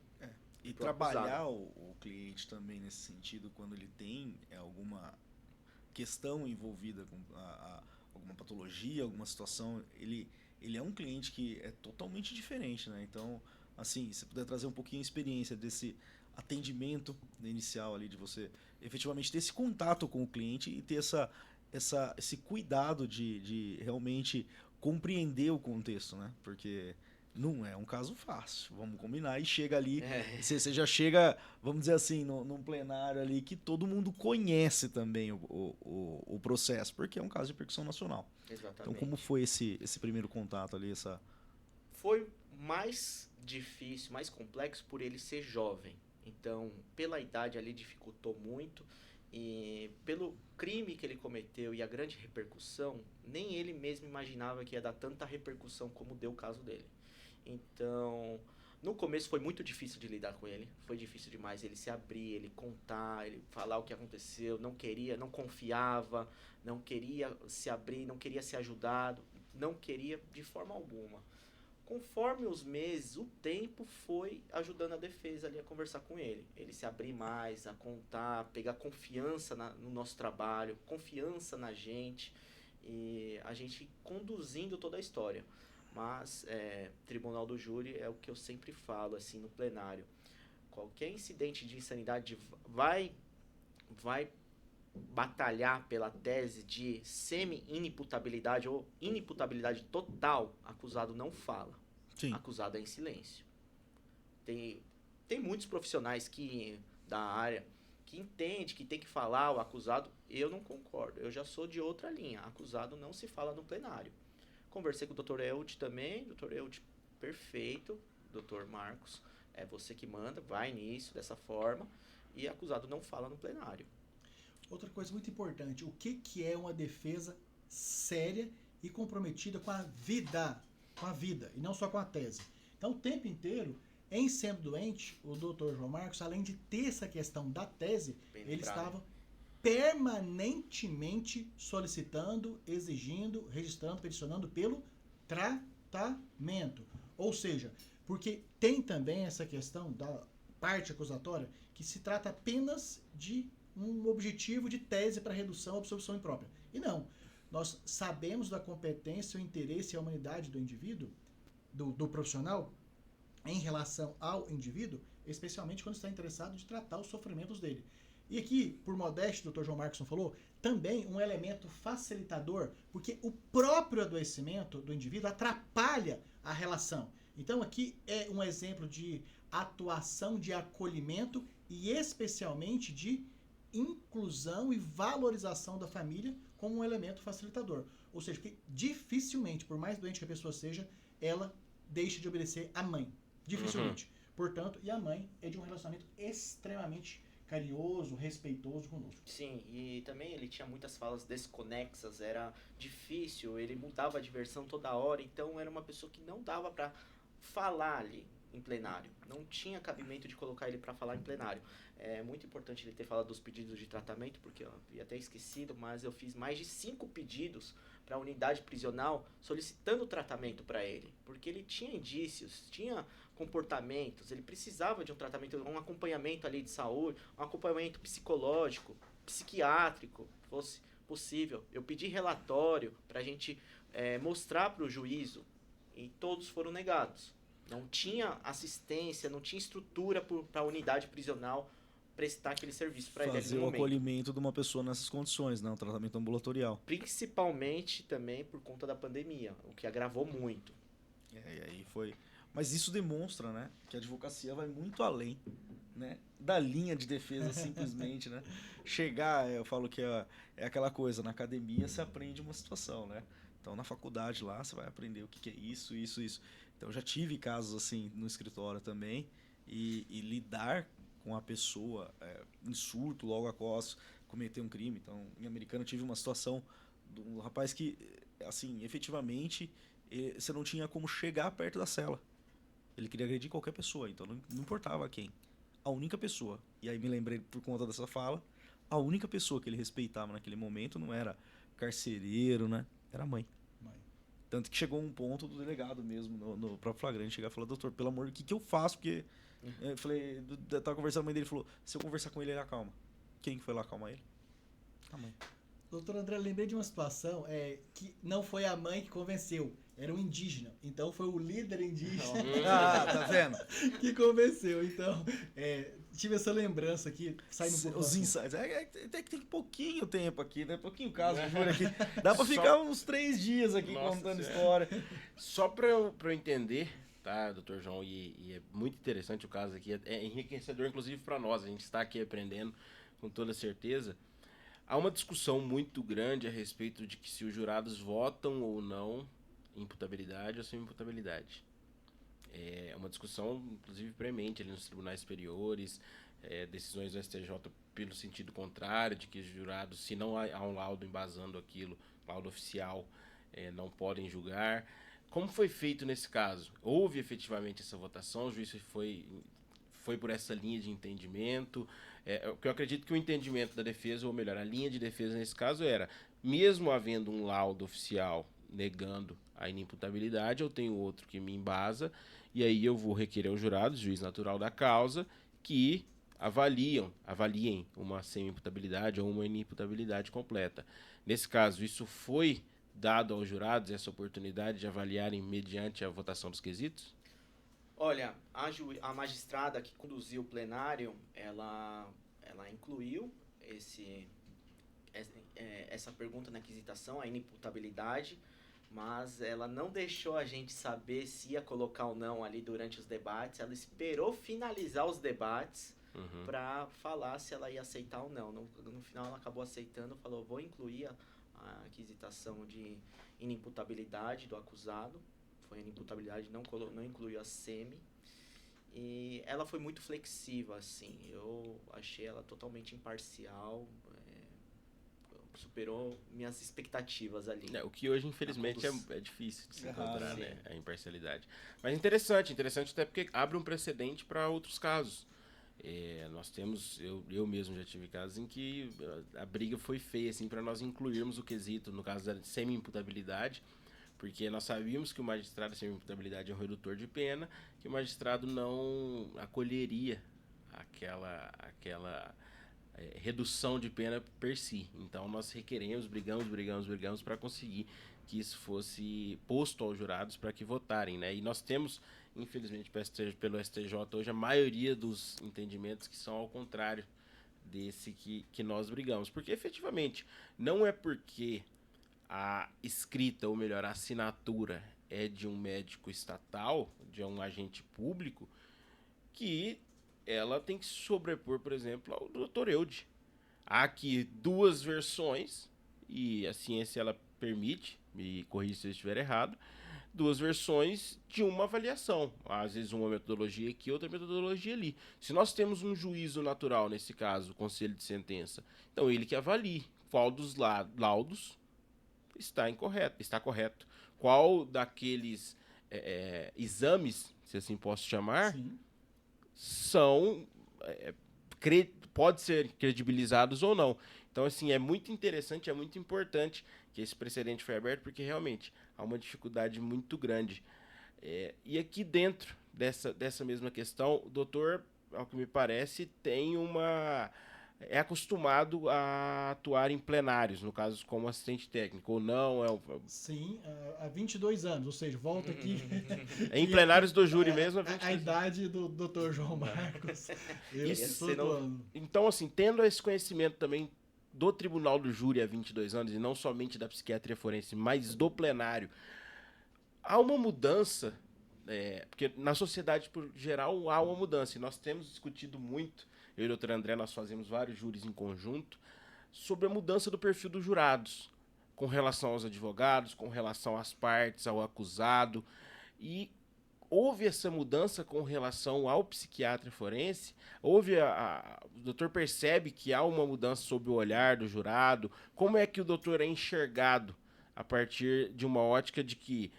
S2: E trabalhar o cliente também nesse sentido, quando ele tem alguma questão envolvida com alguma patologia, alguma situação, ele é um cliente que é totalmente diferente, né? Então, assim, se puder trazer um pouquinho a experiência desse atendimento inicial ali, de você efetivamente ter esse contato com o cliente e ter esse cuidado de realmente compreender o contexto, né? Porque não é um caso fácil, vamos combinar, e chega ali, você já chega, vamos dizer assim, num plenário ali que todo mundo conhece também o processo, porque é um caso de percussão nacional.
S3: Exatamente.
S2: Então, como foi esse primeiro contato ali?
S3: Foi mais difícil, mais complexo por ele ser jovem. Então, pela idade ali dificultou muito. E pelo crime que ele cometeu e a grande repercussão, nem ele mesmo imaginava que ia dar tanta repercussão como deu o caso dele. Então, no começo foi muito difícil de lidar com ele, foi difícil demais ele se abrir, ele contar, ele falar o que aconteceu, não queria, não confiava, não queria se abrir, não queria ser ajudado, não queria de forma alguma. Conforme os meses, o tempo foi ajudando a defesa ali a conversar com ele. Ele se abrir mais, a contar, a pegar confiança no nosso trabalho, confiança na gente e a gente conduzindo toda a história. Mas tribunal do júri é o que eu sempre falo assim no plenário. Qualquer incidente de insanidade vai batalhar pela tese de semi-inimputabilidade ou inimputabilidade total, acusado não fala.
S2: Sim.
S3: Acusado é em silêncio. Tem muitos profissionais da área que entendem que tem que falar o acusado. Eu não concordo. Eu já sou de outra linha. Acusado não se fala no plenário. Conversei com o Dr. Eudes também. Dr. Eudes, perfeito. Dr. Marcos, é você que manda. Vai nisso, dessa forma. E acusado não fala no plenário.
S4: Outra coisa muito importante, o que é uma defesa séria e comprometida com a vida, e não só com a tese. Então, o tempo inteiro, em sendo doente, o Dr. João Marcos, além de ter essa questão da tese, ele estava permanentemente solicitando, exigindo, registrando, peticionando pelo tratamento. Ou seja, porque tem também essa questão da parte acusatória que se trata apenas de um objetivo de tese para redução ou absorção imprópria. E não. Nós sabemos da competência, o interesse e a humanidade do indivíduo, do profissional, em relação ao indivíduo, especialmente quando está interessado de tratar os sofrimentos dele. E aqui, por modéstia, o Dr. João Marcos falou, também um elemento facilitador, porque o próprio adoecimento do indivíduo atrapalha a relação. Então aqui é um exemplo de atuação de acolhimento e especialmente de inclusão e valorização da família como um elemento facilitador. Ou seja, que dificilmente, por mais doente que a pessoa seja, ela deixa de obedecer à mãe. Dificilmente. Portanto, e a mãe é de um relacionamento extremamente carinhoso, respeitoso conosco.
S3: Sim, e também ele tinha muitas falas desconexas, era difícil, ele mudava a diversão toda hora, então era uma pessoa que não dava para falar ali em plenário. Não tinha cabimento de colocar ele para falar em plenário. É muito importante ele ter falado dos pedidos de tratamento, porque eu havia até esquecido, mas eu fiz mais de 5 pedidos para a unidade prisional solicitando tratamento para ele, porque ele tinha indícios, tinha comportamentos, ele precisava de um tratamento, um acompanhamento ali de saúde, um acompanhamento psicológico, psiquiátrico, fosse possível. Eu pedi relatório para a gente mostrar para o juízo e todos foram negados. Não tinha assistência, não tinha estrutura para a unidade prisional prestar aquele serviço para ele.
S2: Fazer o acolhimento de uma pessoa nessas condições, né? Um tratamento ambulatorial.
S3: Principalmente também por conta da pandemia, o que agravou muito.
S2: E aí foi Mas isso demonstra, né, que a advocacia vai muito além, né, da linha de defesa simplesmente, né? Chegar, eu falo que é aquela coisa, na academia você aprende uma situação, né? Então na faculdade lá você vai aprender o que é isso. Então eu já tive casos assim no escritório também e lidar com a pessoa em surto logo após cometer um crime. Então em Americana eu tive uma situação de um rapaz que, assim, efetivamente você não tinha como chegar perto da cela. Ele queria agredir qualquer pessoa, então não importava quem. A única pessoa, e aí me lembrei por conta dessa fala, a única pessoa que ele respeitava naquele momento não era carcereiro, né? Era a mãe. Tanto que chegou um ponto do delegado mesmo, no próprio flagrante, chegar e falar, doutor, pelo amor, o que eu faço? Porque eu falei, eu tava conversando com a mãe dele, ele falou, se eu conversar com ele acalma. Quem foi lá acalmar ele? A mãe.
S4: Doutor André, eu lembrei de uma situação que não foi a mãe que convenceu, era um indígena. Então foi o líder indígena
S2: tá vendo?
S4: que convenceu. Então, tive essa lembrança aqui, saindo um pouco.
S2: Os insights. Tem pouquinho tempo aqui, né? Pouquinho caso por aqui. Dá pra ficar uns 3 dias aqui contando história.
S1: Só pra eu entender, tá, doutor João, e é muito interessante o caso aqui, é enriquecedor inclusive pra nós, a gente está aqui aprendendo com toda certeza. Há uma discussão muito grande a respeito de que se os jurados votam ou não imputabilidade ou sem imputabilidade. É uma discussão, inclusive, premente ali nos tribunais superiores, decisões do STJ pelo sentido contrário, de que os jurados, se não há um laudo embasando aquilo, laudo oficial, não podem julgar. Como foi feito nesse caso? Houve efetivamente essa votação, o juiz foi por essa linha de entendimento. Porque eu acredito que o entendimento da defesa, ou melhor, a linha de defesa nesse caso era, mesmo havendo um laudo oficial negando a inimputabilidade, eu tenho outro que me embasa, e aí eu vou requerer aos jurados, juiz natural da causa, que avaliem uma semi-imputabilidade ou uma inimputabilidade completa. Nesse caso, isso foi dado aos jurados, essa oportunidade de avaliarem mediante a votação dos quesitos?
S3: Olha, a magistrada que conduziu o plenário, ela incluiu essa pergunta na quisitação, a inimputabilidade, mas ela não deixou a gente saber se ia colocar ou não ali durante os debates. Ela esperou finalizar os debates para falar se ela ia aceitar ou não. No final ela acabou aceitando, falou, vou incluir a quisitação de inimputabilidade do acusado. Foi a inimputabilidade, não incluiu a semi. E ela foi muito flexível, assim. Eu achei ela totalmente imparcial. Superou minhas expectativas ali.
S1: O que hoje, infelizmente, é difícil de se encontrar, né? A imparcialidade. Mas interessante até porque abre um precedente para outros casos. Nós temos, eu mesmo já tive casos em que a briga foi feia, assim, para nós incluirmos o quesito, no caso da semi-imputabilidade, porque nós sabíamos que o magistrado, semi-imputabilidade é um redutor de pena, que o magistrado não acolheria aquela redução de pena per si. Então nós requeremos, brigamos para conseguir que isso fosse posto aos jurados para que votarem, né? E nós temos, infelizmente, pelo STJ hoje, a maioria dos entendimentos que são ao contrário desse que nós brigamos. Porque efetivamente, não é porque a escrita, ou melhor, a assinatura é de um médico estatal, de um agente público, que ela tem que se sobrepor, por exemplo, ao Dr. Eudes. Há aqui 2 versões, e a ciência ela permite, me corrija se eu estiver errado, 2 versões de uma avaliação. Às vezes uma metodologia aqui, outra metodologia ali. Se nós temos um juízo natural, nesse caso, o conselho de sentença, então ele que avalie qual dos laudos está correto. Qual daqueles exames, se assim posso chamar,
S4: Sim,
S1: são pode ser credibilizados ou não. Então, assim, é muito interessante, é muito importante que esse precedente foi aberto, porque realmente há uma dificuldade muito grande. E aqui dentro dessa mesma questão, o doutor, ao que me parece, é acostumado a atuar em plenários, no caso como assistente técnico, ou não?
S4: Sim, há 22 anos, ou seja, volta aqui.
S1: Em plenários do júri mesmo?
S4: A idade do Dr. João Marcos.
S1: Então, assim, tendo esse conhecimento também do tribunal do júri há 22 anos, e não somente da psiquiatria forense, mas do plenário, há uma mudança Porque na sociedade, por geral, há uma mudança. E nós temos discutido muito, eu e o Dr. André, nós fazemos vários júris em conjunto, sobre a mudança do perfil dos jurados, com relação aos advogados, com relação às partes, ao acusado. E houve essa mudança com relação ao psiquiatra forense? O doutor percebe que há uma mudança sob o olhar do jurado? Como é que o doutor é enxergado a partir de uma ótica de que,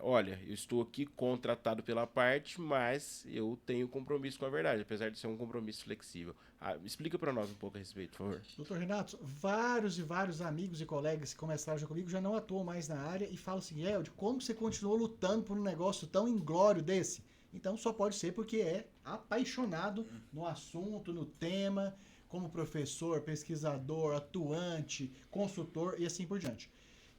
S1: olha, eu estou aqui contratado pela parte, mas eu tenho compromisso com a verdade, apesar de ser um compromisso flexível. Explica para nós um pouco a respeito, por favor.
S4: Doutor Renato, vários e vários amigos e colegas que começaram já comigo já não atuam mais na área e falam assim, como você continuou lutando por um negócio tão inglório desse? Então só pode ser porque é apaixonado no assunto, no tema, como professor, pesquisador, atuante, consultor e assim por diante.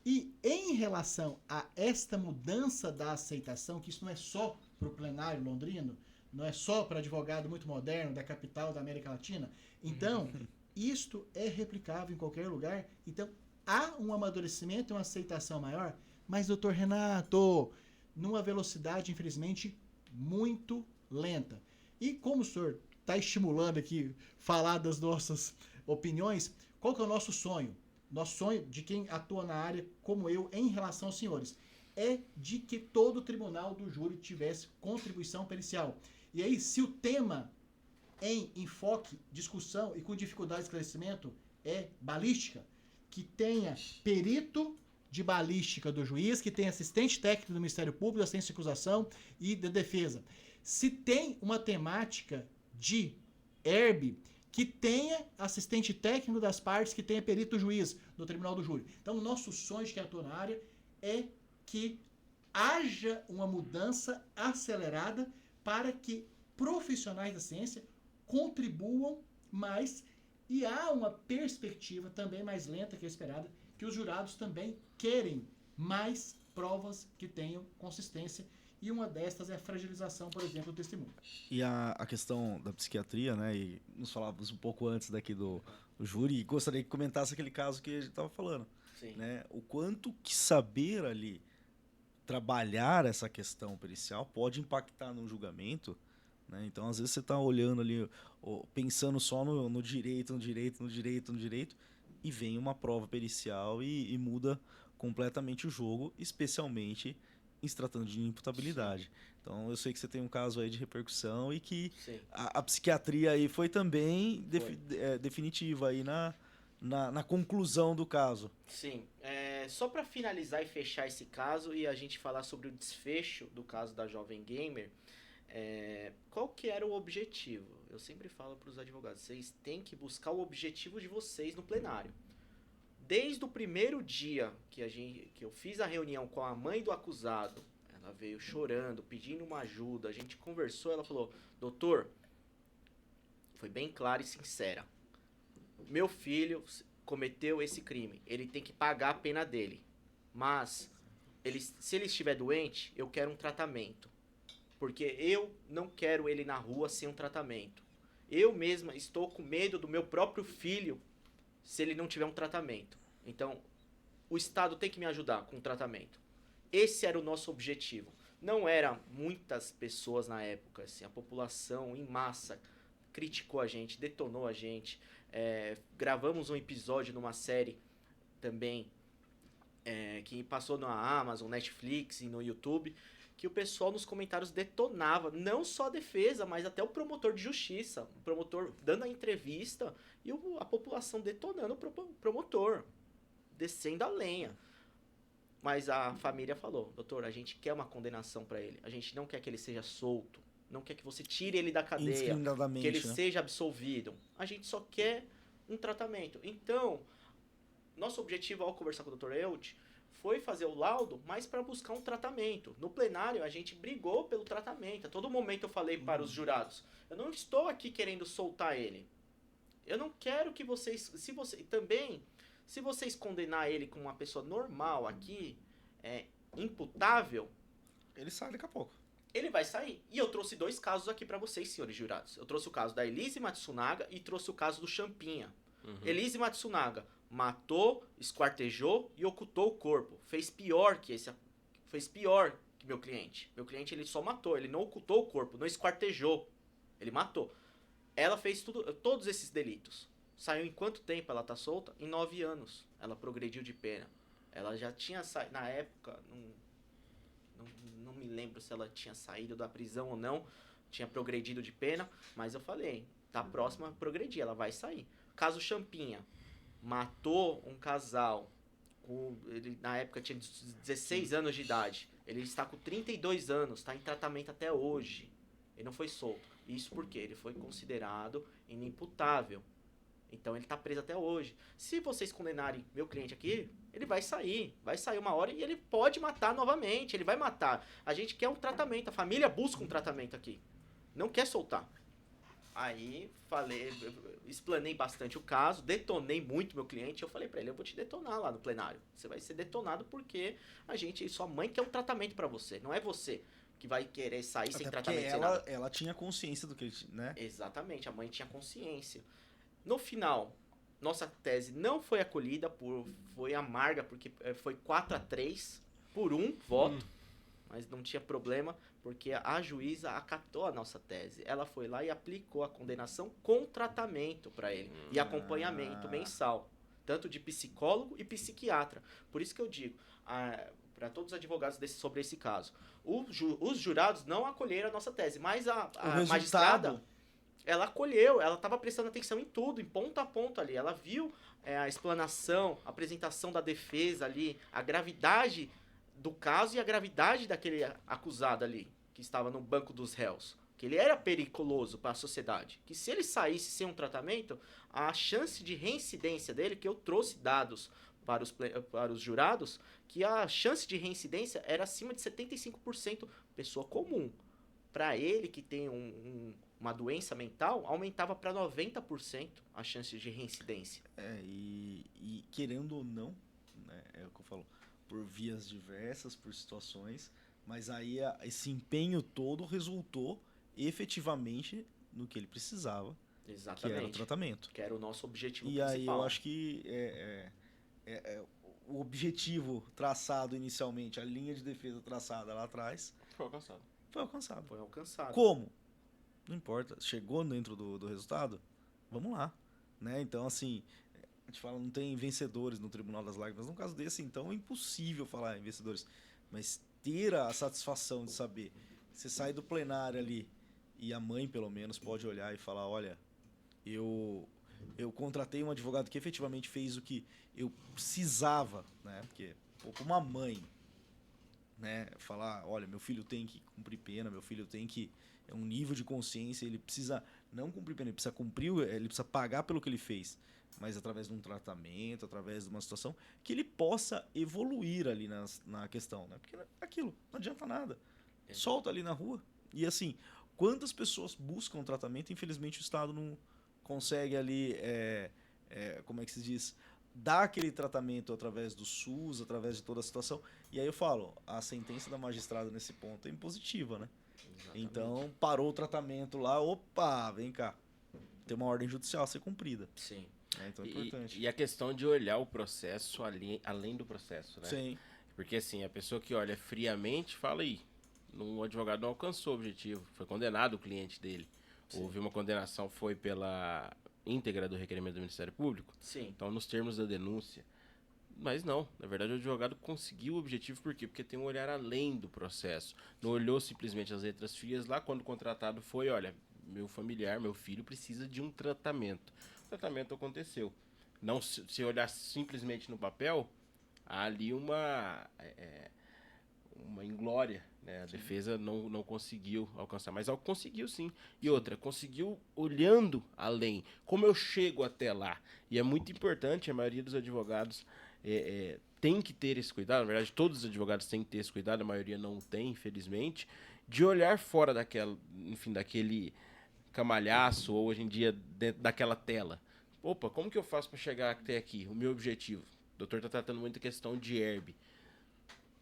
S4: E em relação a esta mudança da aceitação, que isso não é só para o plenário londrino, não é só para advogado muito moderno da capital da América Latina, então isto é replicável em qualquer lugar. Então há um amadurecimento e uma aceitação maior, mas, doutor Renato, numa velocidade, infelizmente, muito lenta. E como o senhor está estimulando aqui falar das nossas opiniões, qual que é o nosso sonho? Nosso sonho de quem atua na área como eu em relação aos senhores é de que todo tribunal do júri tivesse contribuição pericial. E aí, se o tema em enfoque, discussão e com dificuldade de esclarecimento é balística, que tenha perito de balística do juiz, que tenha assistente técnico do Ministério Público, assistente de acusação e de defesa. Se tem uma temática de herb, que tenha assistente técnico das partes, que tenha perito juiz do tribunal do júri. Então, o nosso sonho de quem atua na área é que haja uma mudança acelerada para que profissionais da ciência contribuam mais e há uma perspectiva também mais lenta que a esperada, que os jurados também querem mais provas que tenham consistência. E uma destas é a fragilização, por exemplo, do testemunho.
S2: E a questão da psiquiatria, né? E nos falávamos um pouco antes daqui do júri, e gostaria que comentasse aquele caso que a gente estava falando.
S3: Sim.
S2: Né? O quanto que saber ali trabalhar essa questão pericial pode impactar no julgamento, né? Então, às vezes, você está olhando ali, pensando só no direito, e vem uma prova pericial e muda completamente o jogo, especialmente em se tratando de imputabilidade. Sim. Então, eu sei que você tem um caso aí de repercussão e que a psiquiatria aí foi também definitiva aí na conclusão do caso.
S3: Sim. Só para finalizar e fechar esse caso e a gente falar sobre o desfecho do caso da jovem gamer, qual que era o objetivo? Eu sempre falo para os advogados, vocês têm que buscar o objetivo de vocês no plenário. Desde o primeiro dia que eu fiz a reunião com a mãe do acusado, ela veio chorando, pedindo uma ajuda, a gente conversou, ela falou, doutor, foi bem clara e sincera, meu filho cometeu esse crime, ele tem que pagar a pena dele, mas se ele estiver doente, eu quero um tratamento, porque eu não quero ele na rua sem um tratamento. Eu mesma estou com medo do meu próprio filho se ele não tiver um tratamento. Então, o Estado tem que me ajudar com o tratamento. Esse era o nosso objetivo. Não eram muitas pessoas na época, assim, a população em massa criticou a gente, detonou a gente. Gravamos um episódio numa série também que passou na Amazon, Netflix e no YouTube, que o pessoal nos comentários detonava, não só a defesa, mas até o promotor de justiça, o promotor dando a entrevista e a população detonando o promotor, descendo a lenha. Mas a família falou, doutor, a gente quer uma condenação para ele, a gente não quer que ele seja solto, não quer que você tire ele da cadeia, que ele seja absolvido, a gente só quer um tratamento. Então, nosso objetivo ao conversar com o Dr. Eudes foi fazer o laudo, mas para buscar um tratamento. No plenário, a gente brigou pelo tratamento. A todo momento eu falei para os jurados, eu não estou aqui querendo soltar ele. Eu não quero que vocês... Se vocês condenar ele como uma pessoa normal aqui, imputável...
S2: Ele sai daqui a pouco.
S3: Ele vai sair. E eu trouxe 2 casos aqui para vocês, senhores jurados. Eu trouxe o caso da Elise Matsunaga e trouxe o caso do Champinha. Elise Matsunaga matou, esquartejou e ocultou o corpo. Fez pior que meu cliente. Meu cliente, ele só matou, ele não ocultou o corpo, não esquartejou. Ele matou. Ela fez todos esses delitos. Saiu em quanto tempo ela tá solta? Em 9 anos. Ela progrediu de pena. Ela já tinha saído, na época, não me lembro se ela tinha saído da prisão ou não, tinha progredido de pena, mas eu falei, tá próxima a progredir, ela vai sair. Caso Champinha, matou um casal, ele na época tinha 16 anos de idade, ele está com 32 anos, está em tratamento até hoje, ele não foi solto. Isso porque ele foi considerado inimputável. Então ele está preso até hoje. Se vocês condenarem meu cliente aqui, ele vai sair uma hora e ele pode matar novamente, ele vai matar. A gente quer um tratamento, a família busca um tratamento aqui, não quer soltar. Aí explanei bastante o caso, detonei muito meu cliente, eu falei pra ele, eu vou te detonar lá no plenário. Você vai ser detonado porque sua mãe quer um tratamento pra você, não é você que vai querer sair
S2: Até
S3: sem tratamento, sem nada.
S2: Ela tinha consciência do que ele, né?
S3: Exatamente, a mãe tinha consciência. No final, nossa tese não foi acolhida, foi amarga, porque foi 4-3 por um voto, mas não tinha problema, porque a juíza acatou a nossa tese. Ela foi lá e aplicou a condenação com tratamento para ele e acompanhamento mensal, tanto de psicólogo e psiquiatra. Por isso que eu digo, para todos os advogados sobre esse caso, os jurados não acolheram a nossa tese, mas a magistrada... Ela acolheu, ela estava prestando atenção em tudo, em ponto a ponto ali. Ela viu a explanação, a apresentação da defesa ali, a gravidade do caso e a gravidade daquele acusado ali, que estava no banco dos réus. Que ele era periculoso para a sociedade. Que se ele saísse sem um tratamento, a chance de reincidência dele, que eu trouxe dados para os jurados, que a chance de reincidência era acima de 75% pessoa comum. Para ele, que tem uma doença mental, aumentava para 90% a chance de reincidência.
S2: E querendo ou não, né, é o que eu falo, por vias diversas, por situações, mas aí esse empenho todo resultou efetivamente no que ele precisava,
S3: exatamente,
S2: que era o tratamento.
S3: Que era o nosso objetivo
S2: principal.
S3: principal.
S2: E aí eu acho que o objetivo traçado inicialmente, a linha de defesa traçada lá atrás,
S1: foi alcançado.
S3: Foi alcançado.
S2: Como? Não importa. Chegou dentro do resultado? Vamos lá. Né? Então, assim, a gente fala, não tem vencedores no Tribunal das Lágrimas. No caso desse, então, é impossível falar em vencedores. Mas ter a satisfação de saber que você sai do plenário ali e a mãe, pelo menos, pode olhar e falar, olha, eu contratei um advogado que efetivamente fez o que eu precisava, né? Porque, uma mãe, né, falar, olha, meu filho tem que cumprir pena, meu filho tem que um nível de consciência, ele precisa não cumprir pena, ele precisa ele precisa pagar pelo que ele fez, mas através de um tratamento, através de uma situação que ele possa evoluir ali na questão, né? Porque aquilo não adianta nada. Solta ali na rua. E assim, quantas pessoas buscam tratamento, infelizmente o Estado não consegue ali, como é que se diz, dar aquele tratamento através do SUS, através de toda a situação. E aí eu falo, a sentença da magistrada nesse ponto é impositiva, né? Exatamente. Então, parou o tratamento lá, opa, vem cá. Tem uma ordem judicial a ser cumprida.
S3: Sim.
S2: Então é importante.
S1: E a questão de olhar o processo além do processo, né?
S2: Sim.
S1: Porque assim, a pessoa que olha friamente fala aí, o advogado não alcançou o objetivo, foi condenado o cliente dele. Sim. Houve uma condenação, foi pela íntegra do requerimento do Ministério Público.
S3: Sim.
S1: Então, nos termos da denúncia. Mas não, na verdade o advogado conseguiu o objetivo, por quê? Porque tem um olhar além do processo. Não olhou simplesmente as letras frias lá quando o contratado foi, olha, meu familiar, meu filho precisa de um tratamento. O tratamento aconteceu. Não se olhar simplesmente no papel, há ali uma inglória, né? A defesa não conseguiu alcançar, mas conseguiu sim. E outra, conseguiu olhando além. Como eu chego até lá? E é muito importante, a maioria dos advogados tem que ter esse cuidado, na verdade todos os advogados têm que ter esse cuidado, a maioria não tem, infelizmente, de olhar fora daquele camalhaço, ou hoje em dia dentro daquela tela. Opa, como que eu faço para chegar até aqui? O meu objetivo. O doutor está tratando muito a questão de herb.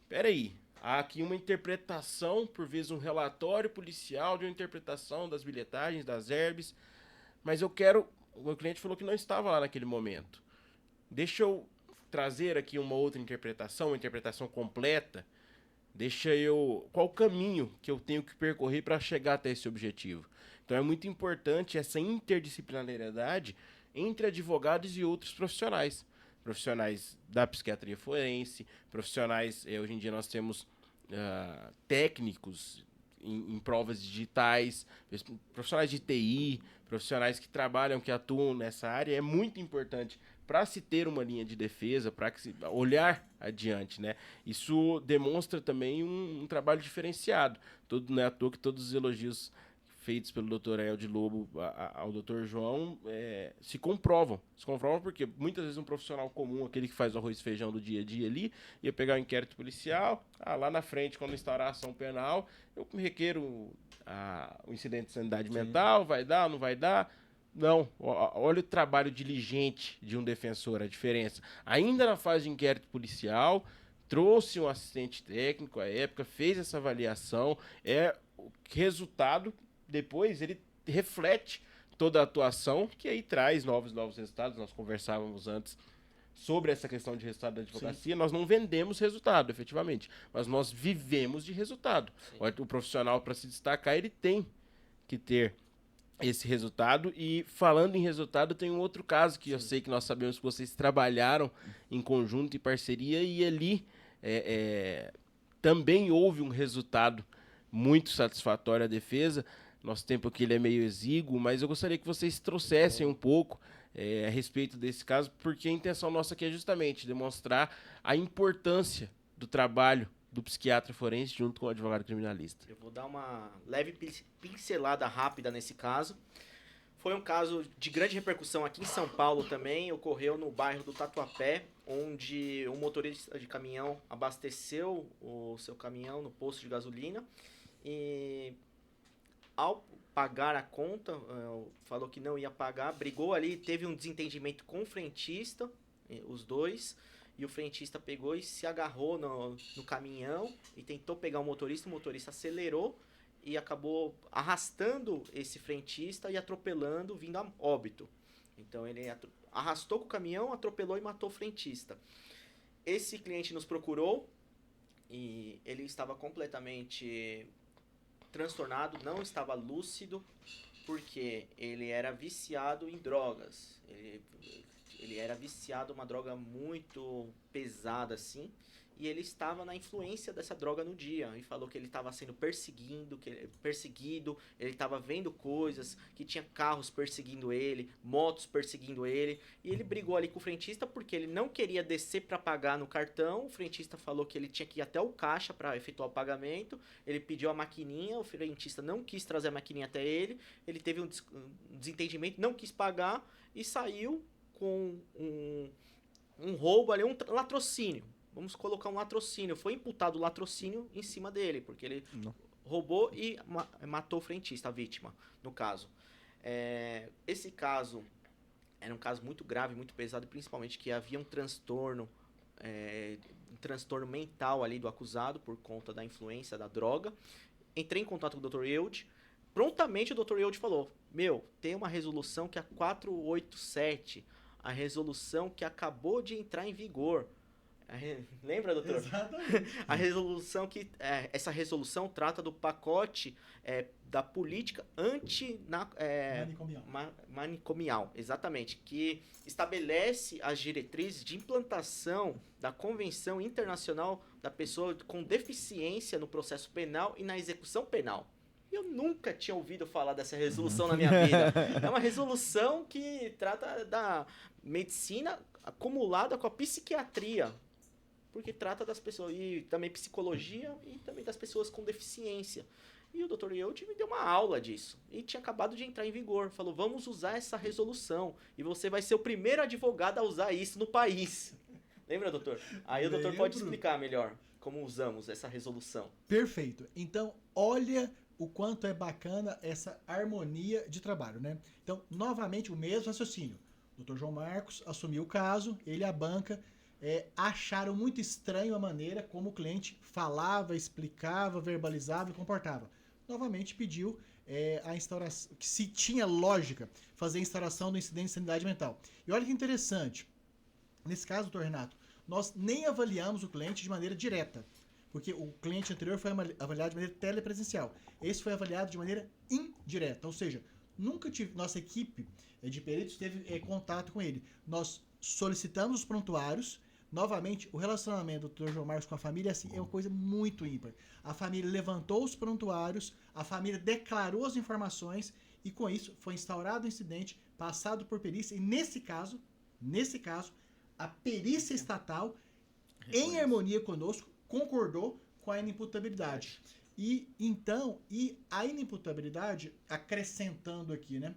S1: Pera aí, há aqui uma interpretação, por vezes um relatório policial de uma interpretação das bilhetagens, das herbes, mas o meu cliente falou que não estava lá naquele momento. Deixa eu trazer aqui uma outra interpretação, uma interpretação completa, Qual o caminho que eu tenho que percorrer para chegar até esse objetivo. Então é muito importante essa interdisciplinariedade entre advogados e outros profissionais. Profissionais da psiquiatria forense, profissionais, hoje em dia nós temos técnicos em provas digitais, profissionais de TI, profissionais que trabalham, que atuam nessa área. É muito importante para se ter uma linha de defesa, para se olhar adiante, né? Isso demonstra também um trabalho diferenciado. Não é à toa que todos os elogios feitos pelo Dr. Elde Lobo ao Dr. João se comprovam. Se comprovam porque muitas vezes um profissional comum, aquele que faz o arroz e feijão do dia a dia ali, ia pegar o inquérito policial, lá na frente, quando instaurar a ação penal, eu requeiro o incidente de sanidade mental, vai dar, não vai dar? Não, olha o trabalho diligente de um defensor, a diferença. Ainda na fase de inquérito policial, trouxe um assistente técnico à época, fez essa avaliação, o resultado, depois ele reflete toda a atuação, que aí traz novos resultados. Nós conversávamos antes sobre essa questão de resultado da advocacia. Sim. Nós não vendemos resultado, efetivamente, mas nós vivemos de resultado. Sim. O profissional, para se destacar, ele tem que ter esse resultado. E falando em resultado, tem um outro caso que Sim. eu sei que nós sabemos que vocês trabalharam em conjunto e parceria, e ali também houve um resultado muito satisfatório à defesa. Nosso tempo aqui ele é meio exíguo, mas eu gostaria que vocês trouxessem um pouco a respeito desse caso, porque a intenção nossa aqui é justamente demonstrar a importância do trabalho do psiquiatra forense junto com o advogado criminalista.
S3: Eu vou dar uma leve pincelada rápida nesse caso. Foi um caso de grande repercussão aqui em São Paulo também, ocorreu no bairro do Tatuapé, onde um motorista de caminhão abasteceu o seu caminhão no posto de gasolina e, ao pagar a conta, falou que não ia pagar, brigou ali, teve um desentendimento com o frentista, os dois, e o frentista pegou e se agarrou no caminhão e tentou pegar o motorista acelerou e acabou arrastando esse frentista e atropelando, vindo a óbito. Então ele arrastou com o caminhão, atropelou e matou o frentista. Esse cliente nos procurou e ele estava completamente transtornado, não estava lúcido, porque ele era viciado em drogas. Ele era viciado em uma droga muito pesada, assim, e ele estava na influência dessa droga no dia, e falou que ele estava sendo perseguido, ele estava vendo coisas, que tinha carros perseguindo ele, motos perseguindo ele, e ele brigou ali com o frentista porque ele não queria descer para pagar no cartão. O frentista falou que ele tinha que ir até o caixa para efetuar o pagamento, ele pediu a maquininha, o frentista não quis trazer a maquininha até ele teve um desentendimento, não quis pagar e saiu com um roubo ali, um latrocínio. Vamos colocar um latrocínio. Foi imputado o latrocínio em cima dele, porque ele roubou e matou o frentista, a vítima, no caso. Esse caso era um caso muito grave, muito pesado, principalmente que havia um transtorno mental ali do acusado por conta da influência da droga. Entrei em contato com o Dr. Elde. Prontamente o Dr. Elde falou: tem uma resolução que é a 487, a resolução que acabou de entrar em vigor. Lembra, doutor?
S4: Exatamente.
S3: Essa resolução trata do pacote da política manicomial, exatamente, que estabelece as diretrizes de implantação da Convenção Internacional da Pessoa com Deficiência no processo penal e na execução penal. Eu nunca tinha ouvido falar dessa resolução na minha vida. É uma resolução que trata da medicina acumulada com a psiquiatria, porque trata das pessoas, e também psicologia, e também das pessoas com deficiência. E o Dr. Elde me deu uma aula disso, e tinha acabado de entrar em vigor. Falou: vamos usar essa resolução, e você vai ser o primeiro advogado a usar isso no país. Lembra, doutor? Aí o doutor pode explicar melhor como usamos essa resolução.
S4: Perfeito. Então, olha o quanto é bacana essa harmonia de trabalho, né? Então, novamente, o mesmo raciocínio. O Dr. João Marcos assumiu o caso, ele e a banca acharam muito estranho a maneira como o cliente falava, explicava, verbalizava e comportava. Novamente pediu a instauração, que se tinha lógica fazer a instauração do incidente de sanidade mental. E olha que interessante, nesse caso, doutor Renato, nós nem avaliamos o cliente de maneira direta. Porque o cliente anterior foi avaliado de maneira telepresencial. Esse foi avaliado de maneira indireta, ou seja, nunca tive, nossa equipe de peritos teve contato com ele. Nós solicitamos os prontuários. Novamente, o relacionamento do Dr. João Marcos com a família assim, é uma coisa muito ímpar. A família levantou os prontuários, a família declarou as informações e com isso foi instaurado o incidente, passado por perícia e nesse caso, a perícia estatal, em harmonia conosco, concordou com a inimputabilidade. E a inimputabilidade, acrescentando aqui, né?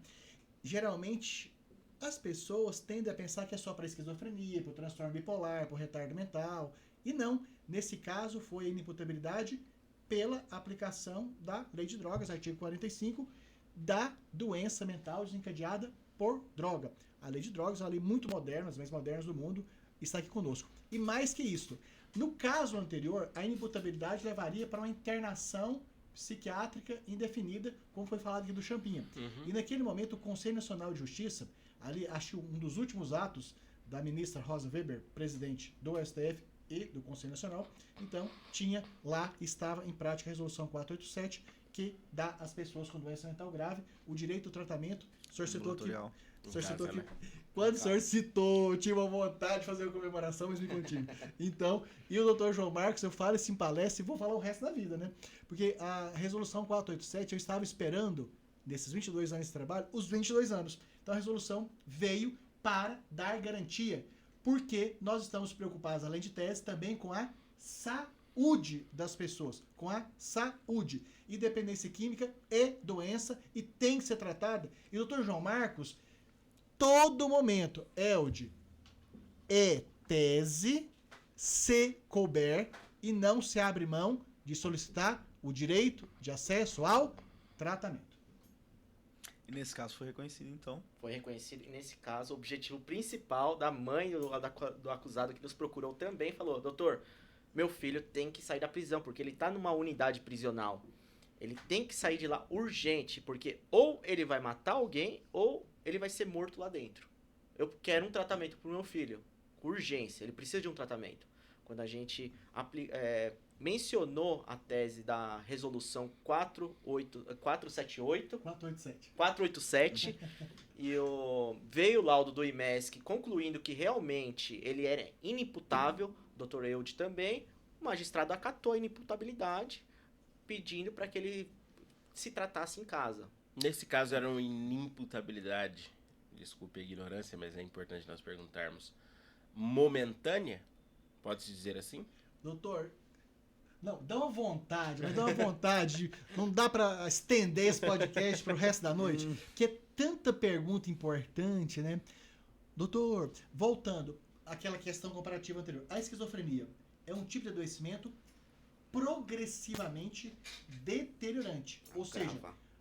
S4: Geralmente as pessoas tendem a pensar que é só para esquizofrenia, para o transtorno bipolar, para o retardo mental. E não. Nesse caso, foi a inimputabilidade pela aplicação da Lei de Drogas, artigo 45, da doença mental desencadeada por droga. A Lei de Drogas é uma lei muito moderna, as mais modernas do mundo, está aqui conosco. E mais que isso, no caso anterior, a inimputabilidade levaria para uma internação psiquiátrica indefinida, como foi falado aqui do Champinha. E naquele momento, o Conselho Nacional de Justiça, ali, acho que um dos últimos atos da ministra Rosa Weber, presidente do STF e do Conselho Nacional, então estava em prática a resolução 487, que dá às pessoas com doença mental grave o direito ao tratamento. O senhor citou aqui. Quando o senhor citou, eu tinha uma vontade de fazer uma comemoração, mas me contive. Então, e o Dr. João Marcos, eu falo isso em palestra e vou falar o resto da vida, né? Porque a resolução 487, eu estava esperando, nesses 22 anos de trabalho, os 22 anos. Então a resolução veio para dar garantia, porque nós estamos preocupados, além de tese, também com a saúde das pessoas, com a saúde. E dependência química é doença e tem que ser tratada. E o Dr. João Marcos, todo momento, Elde, é tese, se couber, e não se abre mão de solicitar o direito de acesso ao tratamento.
S2: E nesse caso foi reconhecido, então?
S3: Foi reconhecido, e nesse caso, o objetivo principal da mãe do acusado que nos procurou também falou: doutor, meu filho tem que sair da prisão, porque ele está numa unidade prisional. Ele tem que sair de lá urgente, porque ou ele vai matar alguém, ou ele vai ser morto lá dentro. Eu quero um tratamento pro meu filho, com urgência, ele precisa de um tratamento. Quando a gente mencionou a tese da resolução 487 e veio o laudo do IMESC concluindo que realmente ele era inimputável, Dr. Eude também, o magistrado acatou a inimputabilidade, pedindo para que ele se tratasse em casa.
S1: Nesse caso era uma inimputabilidade, desculpe a ignorância, mas é importante nós perguntarmos, momentânea? Pode-se dizer assim?
S4: Doutor, não, dá uma vontade, mas dá uma vontade. Não dá para estender esse podcast para o resto da noite, que é tanta pergunta importante, né? Doutor, voltando àquela questão comparativa anterior, a esquizofrenia é um tipo de adoecimento progressivamente deteriorante, ou seja,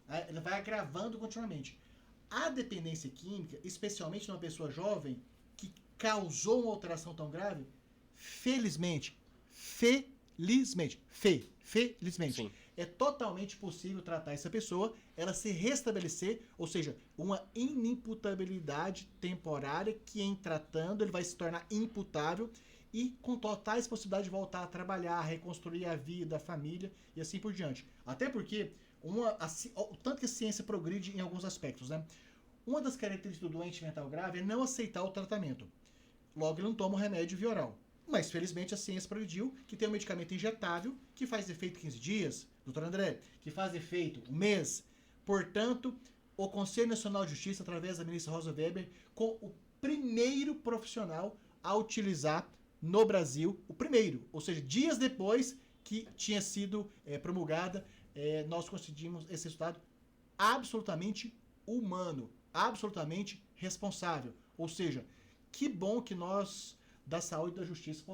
S4: ela vai agravando continuamente. A dependência química, especialmente numa pessoa jovem que causou uma alteração tão grave, felizmente, Sim. É totalmente possível tratar essa pessoa, ela se restabelecer, ou seja, uma inimputabilidade temporária que em tratando ele vai se tornar imputável e com totais possibilidades de voltar a trabalhar, reconstruir a vida, a família e assim por diante. Até porque, o tanto que a ciência progride em alguns aspectos, né? Uma das características do doente mental grave é não aceitar o tratamento. Logo, ele não toma o remédio via oral. Mas, felizmente, a ciência progrediu que tem um medicamento injetável que faz efeito 15 dias, doutor André, que faz efeito um mês. Portanto, o Conselho Nacional de Justiça, através da ministra Rosa Weber, com o primeiro profissional a utilizar no Brasil, o primeiro, ou seja, dias depois que tinha sido promulgada, nós conseguimos esse resultado absolutamente humano, absolutamente responsável. Ou seja, que bom que nós, da saúde e da justiça,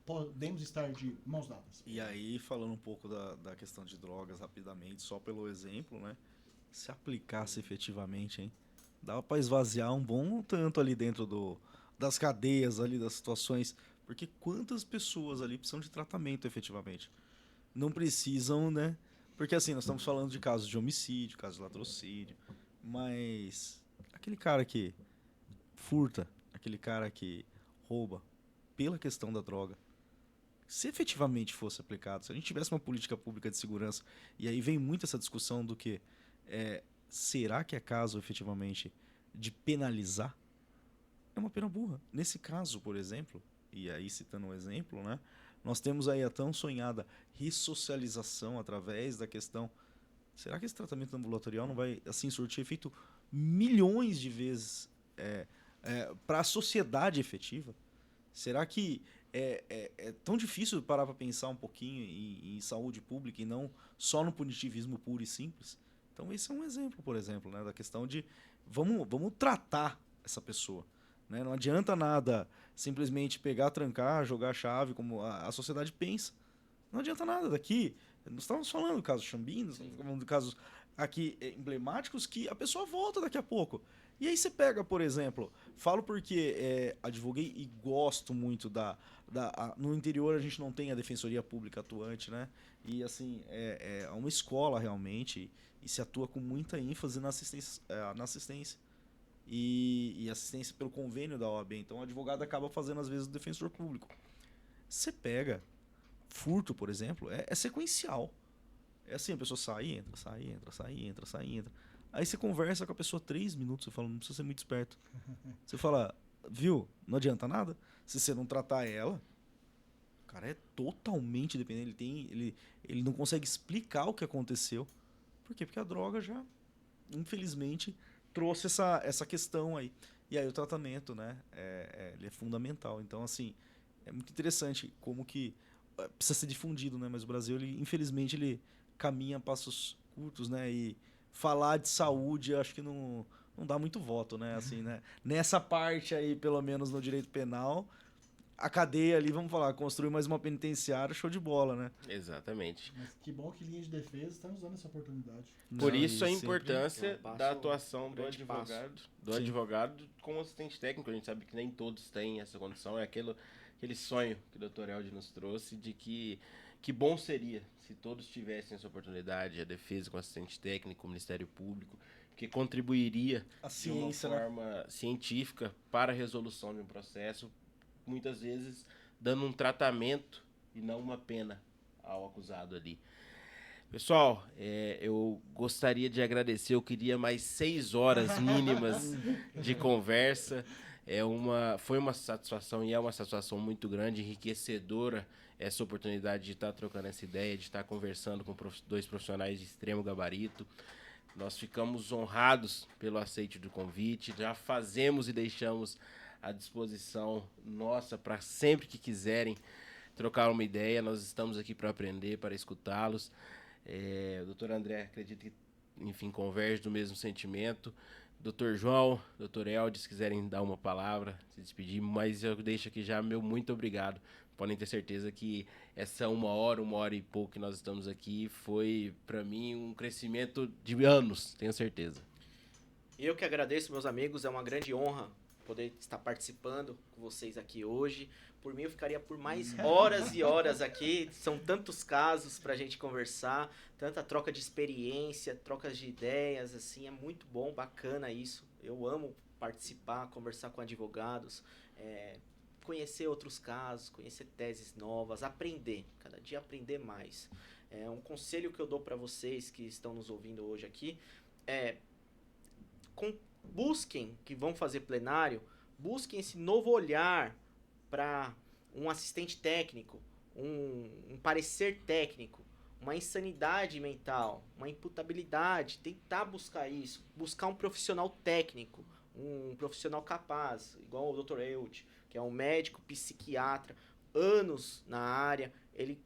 S4: podemos estar de mãos dadas.
S2: E aí, falando um pouco da questão de drogas rapidamente, só pelo exemplo, né? Se aplicasse efetivamente, hein? Dava para esvaziar um bom tanto ali dentro das cadeias, ali das situações. Porque quantas pessoas ali precisam de tratamento efetivamente? Não precisam, né? Porque assim, nós estamos falando de casos de homicídio, casos de latrocínio, mas aquele cara que furta, aquele cara que rouba pela questão da droga, se efetivamente fosse aplicado, se a gente tivesse uma política pública de segurança, e aí vem muito essa discussão do que será que é caso efetivamente de penalizar? É uma pena burra. Nesse caso, por exemplo, e aí citando um exemplo, né, nós temos aí a tão sonhada ressocialização através da questão. Será que esse tratamento ambulatorial não vai assim surtir efeito milhões de vezes para a sociedade efetiva? Será que é tão difícil parar para pensar um pouquinho em saúde pública e não só no punitivismo puro e simples? Então esse é um exemplo, por exemplo, né, da questão de vamos tratar essa pessoa. Né? Não adianta nada simplesmente pegar, trancar, jogar a chave, como a sociedade pensa. Não adianta nada. Daqui, nós estávamos falando do caso Xambim, nós estamos falando de casos aqui emblemáticos que a pessoa volta daqui a pouco. E aí você pega, por exemplo, falo porque advoguei e gosto muito no interior a gente não tem a defensoria pública atuante, né? E assim, é uma escola realmente e se atua com muita ênfase na assistência. E assistência pelo convênio da OAB. Então o advogado acaba fazendo às vezes o defensor público. Você pega furto, por exemplo, é sequencial. É assim, a pessoa sai, entra, sai, entra, sai, entra, sai, entra. Aí você conversa com a pessoa 3 minutos, você fala, não precisa ser muito esperto. Você fala, viu, não adianta nada. Se você não tratar ela, o cara é totalmente dependente. Ele não consegue explicar o que aconteceu. Por quê? Porque a droga já, infelizmente, trouxe essa questão aí. E aí o tratamento, né, ele é fundamental. Então, assim, é muito interessante como que precisa ser difundido, né? Mas o Brasil, infelizmente, ele caminha a passos curtos, né? E falar de saúde, acho que não dá muito voto, né? Assim, né? Nessa parte aí, pelo menos no direito penal, a cadeia ali, vamos falar, construir mais uma penitenciária, show de bola, né?
S1: Exatamente.
S4: Mas que bom que linha de defesa está usando essa oportunidade.
S1: Por isso a importância da atuação do
S3: grande
S1: advogado como assistente técnico. A gente sabe que nem todos têm essa condição. É aquele sonho que o Dr. Eldi nos trouxe de que bom seria se todos tivessem essa oportunidade, a defesa com assistente técnico, o Ministério Público, que contribuiria de uma forma científica para a resolução de um processo, muitas vezes dando um tratamento e não uma pena ao acusado ali. Pessoal, eu gostaria de agradecer, eu queria mais 6 horas mínimas de conversa. Foi uma satisfação e é uma satisfação muito grande, enriquecedora essa oportunidade de estar trocando essa ideia, de estar conversando com 2 profissionais de extremo gabarito. Nós ficamos honrados pelo aceite do convite, já fazemos e deixamos à disposição nossa para sempre que quiserem trocar uma ideia. Nós estamos aqui para aprender, para escutá-los. O doutor André, acredito que, enfim, converge do mesmo sentimento. Doutor João, doutor Eldi, se quiserem dar uma palavra, se despedir, mas eu deixo aqui já meu muito obrigado. Podem ter certeza que essa 1 hora e pouco que nós estamos aqui foi, para mim, um crescimento de anos, tenho certeza.
S3: Eu que agradeço, meus amigos, é uma grande honra poder estar participando com vocês aqui hoje. Por mim, eu ficaria por mais horas e horas aqui. São tantos casos para a gente conversar, tanta troca de experiência, trocas de ideias, assim, é muito bom, bacana isso. Eu amo participar, conversar com advogados, conhecer outros casos, conhecer teses novas, aprender, cada dia aprender mais. Um conselho que eu dou para vocês que estão nos ouvindo hoje aqui busquem, que vão fazer plenário, busquem esse novo olhar para um assistente técnico, um parecer técnico, uma insanidade mental, uma imputabilidade, tentar buscar isso, buscar um profissional técnico, um profissional capaz, igual o Dr. Eldi, que é um médico psiquiatra, anos na área, ele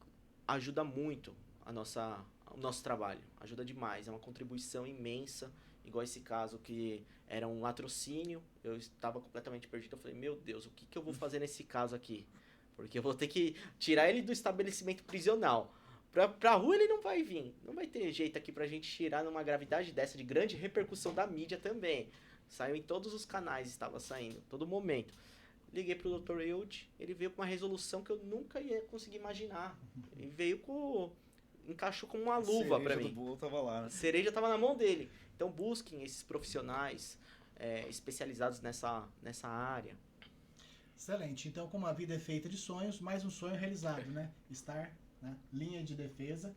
S3: ajuda muito o nosso trabalho, ajuda demais, é uma contribuição imensa, igual esse caso que era um latrocínio, eu estava completamente perdido, eu falei, meu Deus, o que eu vou fazer nesse caso aqui? Porque eu vou ter que tirar ele do estabelecimento prisional. Pra rua ele não vai vir, não vai ter jeito aqui pra gente tirar numa gravidade dessa, de grande repercussão da mídia também. Saiu em todos os canais, estava saindo, todo momento. Liguei pro Dr. Eldi, ele veio com uma resolução que eu nunca ia conseguir imaginar. Ele veio encaixou como uma luva pra mim.
S2: A cereja do bolo tava lá, né?
S3: A cereja tava na mão dele. Então busquem esses profissionais especializados nessa área.
S4: Excelente. Então, como a vida é feita de sonhos, mais um sonho realizado, né? Estar na linha de defesa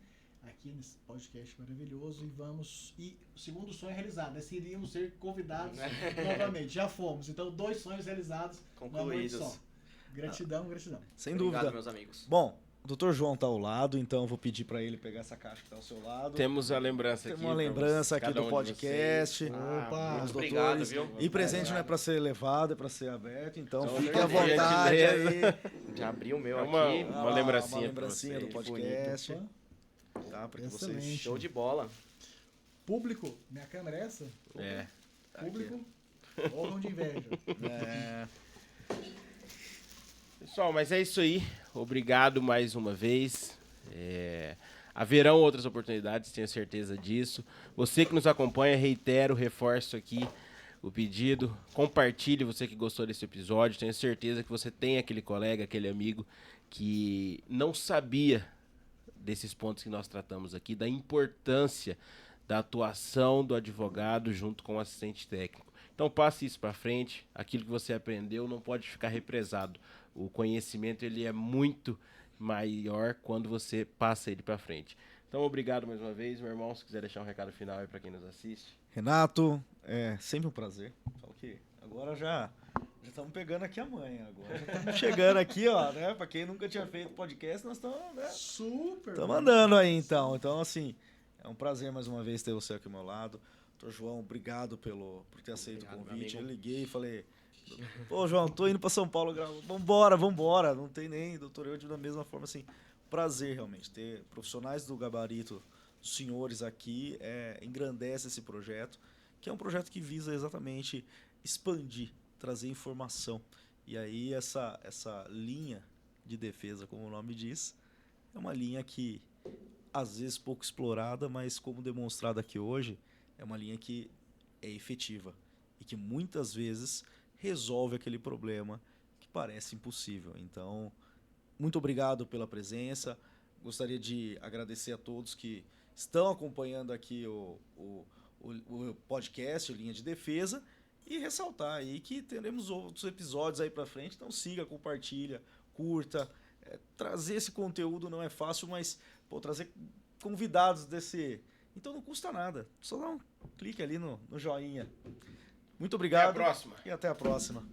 S4: aqui nesse podcast maravilhoso. E o segundo sonho realizado, né? Iríamos ser convidados novamente. Já fomos. Então, 2 sonhos realizados.
S3: Concluídos.
S4: Gratidão, gratidão.
S2: Sem
S3: Obrigado,
S2: dúvida.
S3: meus amigos.
S2: Bom, o Dr. João tá ao lado, então eu vou pedir para ele pegar essa caixa que tá ao seu lado.
S1: Temos a lembrança aqui.
S2: Tem uma lembrança aqui
S1: cada
S2: do
S1: um de
S2: podcast.
S4: Opa!
S3: Muito
S2: Os
S3: obrigado,
S2: doutores.
S3: viu?
S2: E presente não é para ser levado, é para ser aberto, então
S1: Então,
S2: fique à
S1: por
S2: vontade
S1: gentileza.
S2: aí.
S3: Já abri o meu
S1: É uma-
S3: aqui.
S1: uma lembrancinha
S2: Uma
S1: pra
S2: lembrancinha do
S1: vocês,
S2: podcast.
S4: Opa.
S2: Tá, para que
S4: Excelente.
S2: vocês...
S3: Show de bola.
S4: Público, minha câmera é essa?
S1: É.
S4: Público, órgão de inveja.
S2: É,
S1: Pessoal, mas é isso aí. Obrigado mais uma vez. Haverão outras oportunidades, tenho certeza disso. Você que nos acompanha, reitero, reforço aqui o pedido. Compartilhe, você que gostou desse episódio. Tenho certeza que você tem aquele colega, aquele amigo que não sabia desses pontos que nós tratamos aqui, da importância da atuação do advogado junto com o assistente técnico. Então passe isso para frente. Aquilo que você aprendeu não pode ficar represado. O conhecimento ele é muito maior quando você passa ele para frente. Então, obrigado mais uma vez, meu irmão. Se quiser deixar um recado final aí para quem nos assiste.
S2: Renato, é sempre um prazer. Falo que agora já estamos pegando aqui a manha. Agora já estamos chegando aqui, ó, né? Para quem nunca tinha feito podcast, nós estamos, né?
S4: Super!
S2: Estamos andando aí, então. Então, assim, é um prazer mais uma vez ter você aqui ao meu lado. Dr. João, obrigado por ter aceito
S3: Obrigado,
S2: o convite.
S3: meu
S2: Eu
S3: amigo.
S2: liguei e falei, pô, João, tô indo para São Paulo gravar. Vambora. Não tem nem doutor Eudes da mesma forma, assim. Prazer, realmente, ter profissionais do gabarito dos senhores aqui, engrandece esse projeto, que é um projeto que visa exatamente expandir, trazer informação. E aí essa linha de defesa, como o nome diz, é uma linha que, às vezes, pouco explorada, mas como demonstrado aqui hoje, é uma linha que é efetiva e que muitas vezes resolve aquele problema que parece impossível. Então, muito obrigado pela presença. Gostaria de agradecer a todos que estão acompanhando aqui o podcast, o Linha de Defesa, e ressaltar aí que teremos outros episódios aí para frente. Então siga, compartilha, curta. Trazer esse conteúdo não é fácil, mas trazer convidados desse... Então não custa nada. Só dá um clique ali no joinha. Muito obrigado.
S1: Até a próxima.
S2: E até a próxima.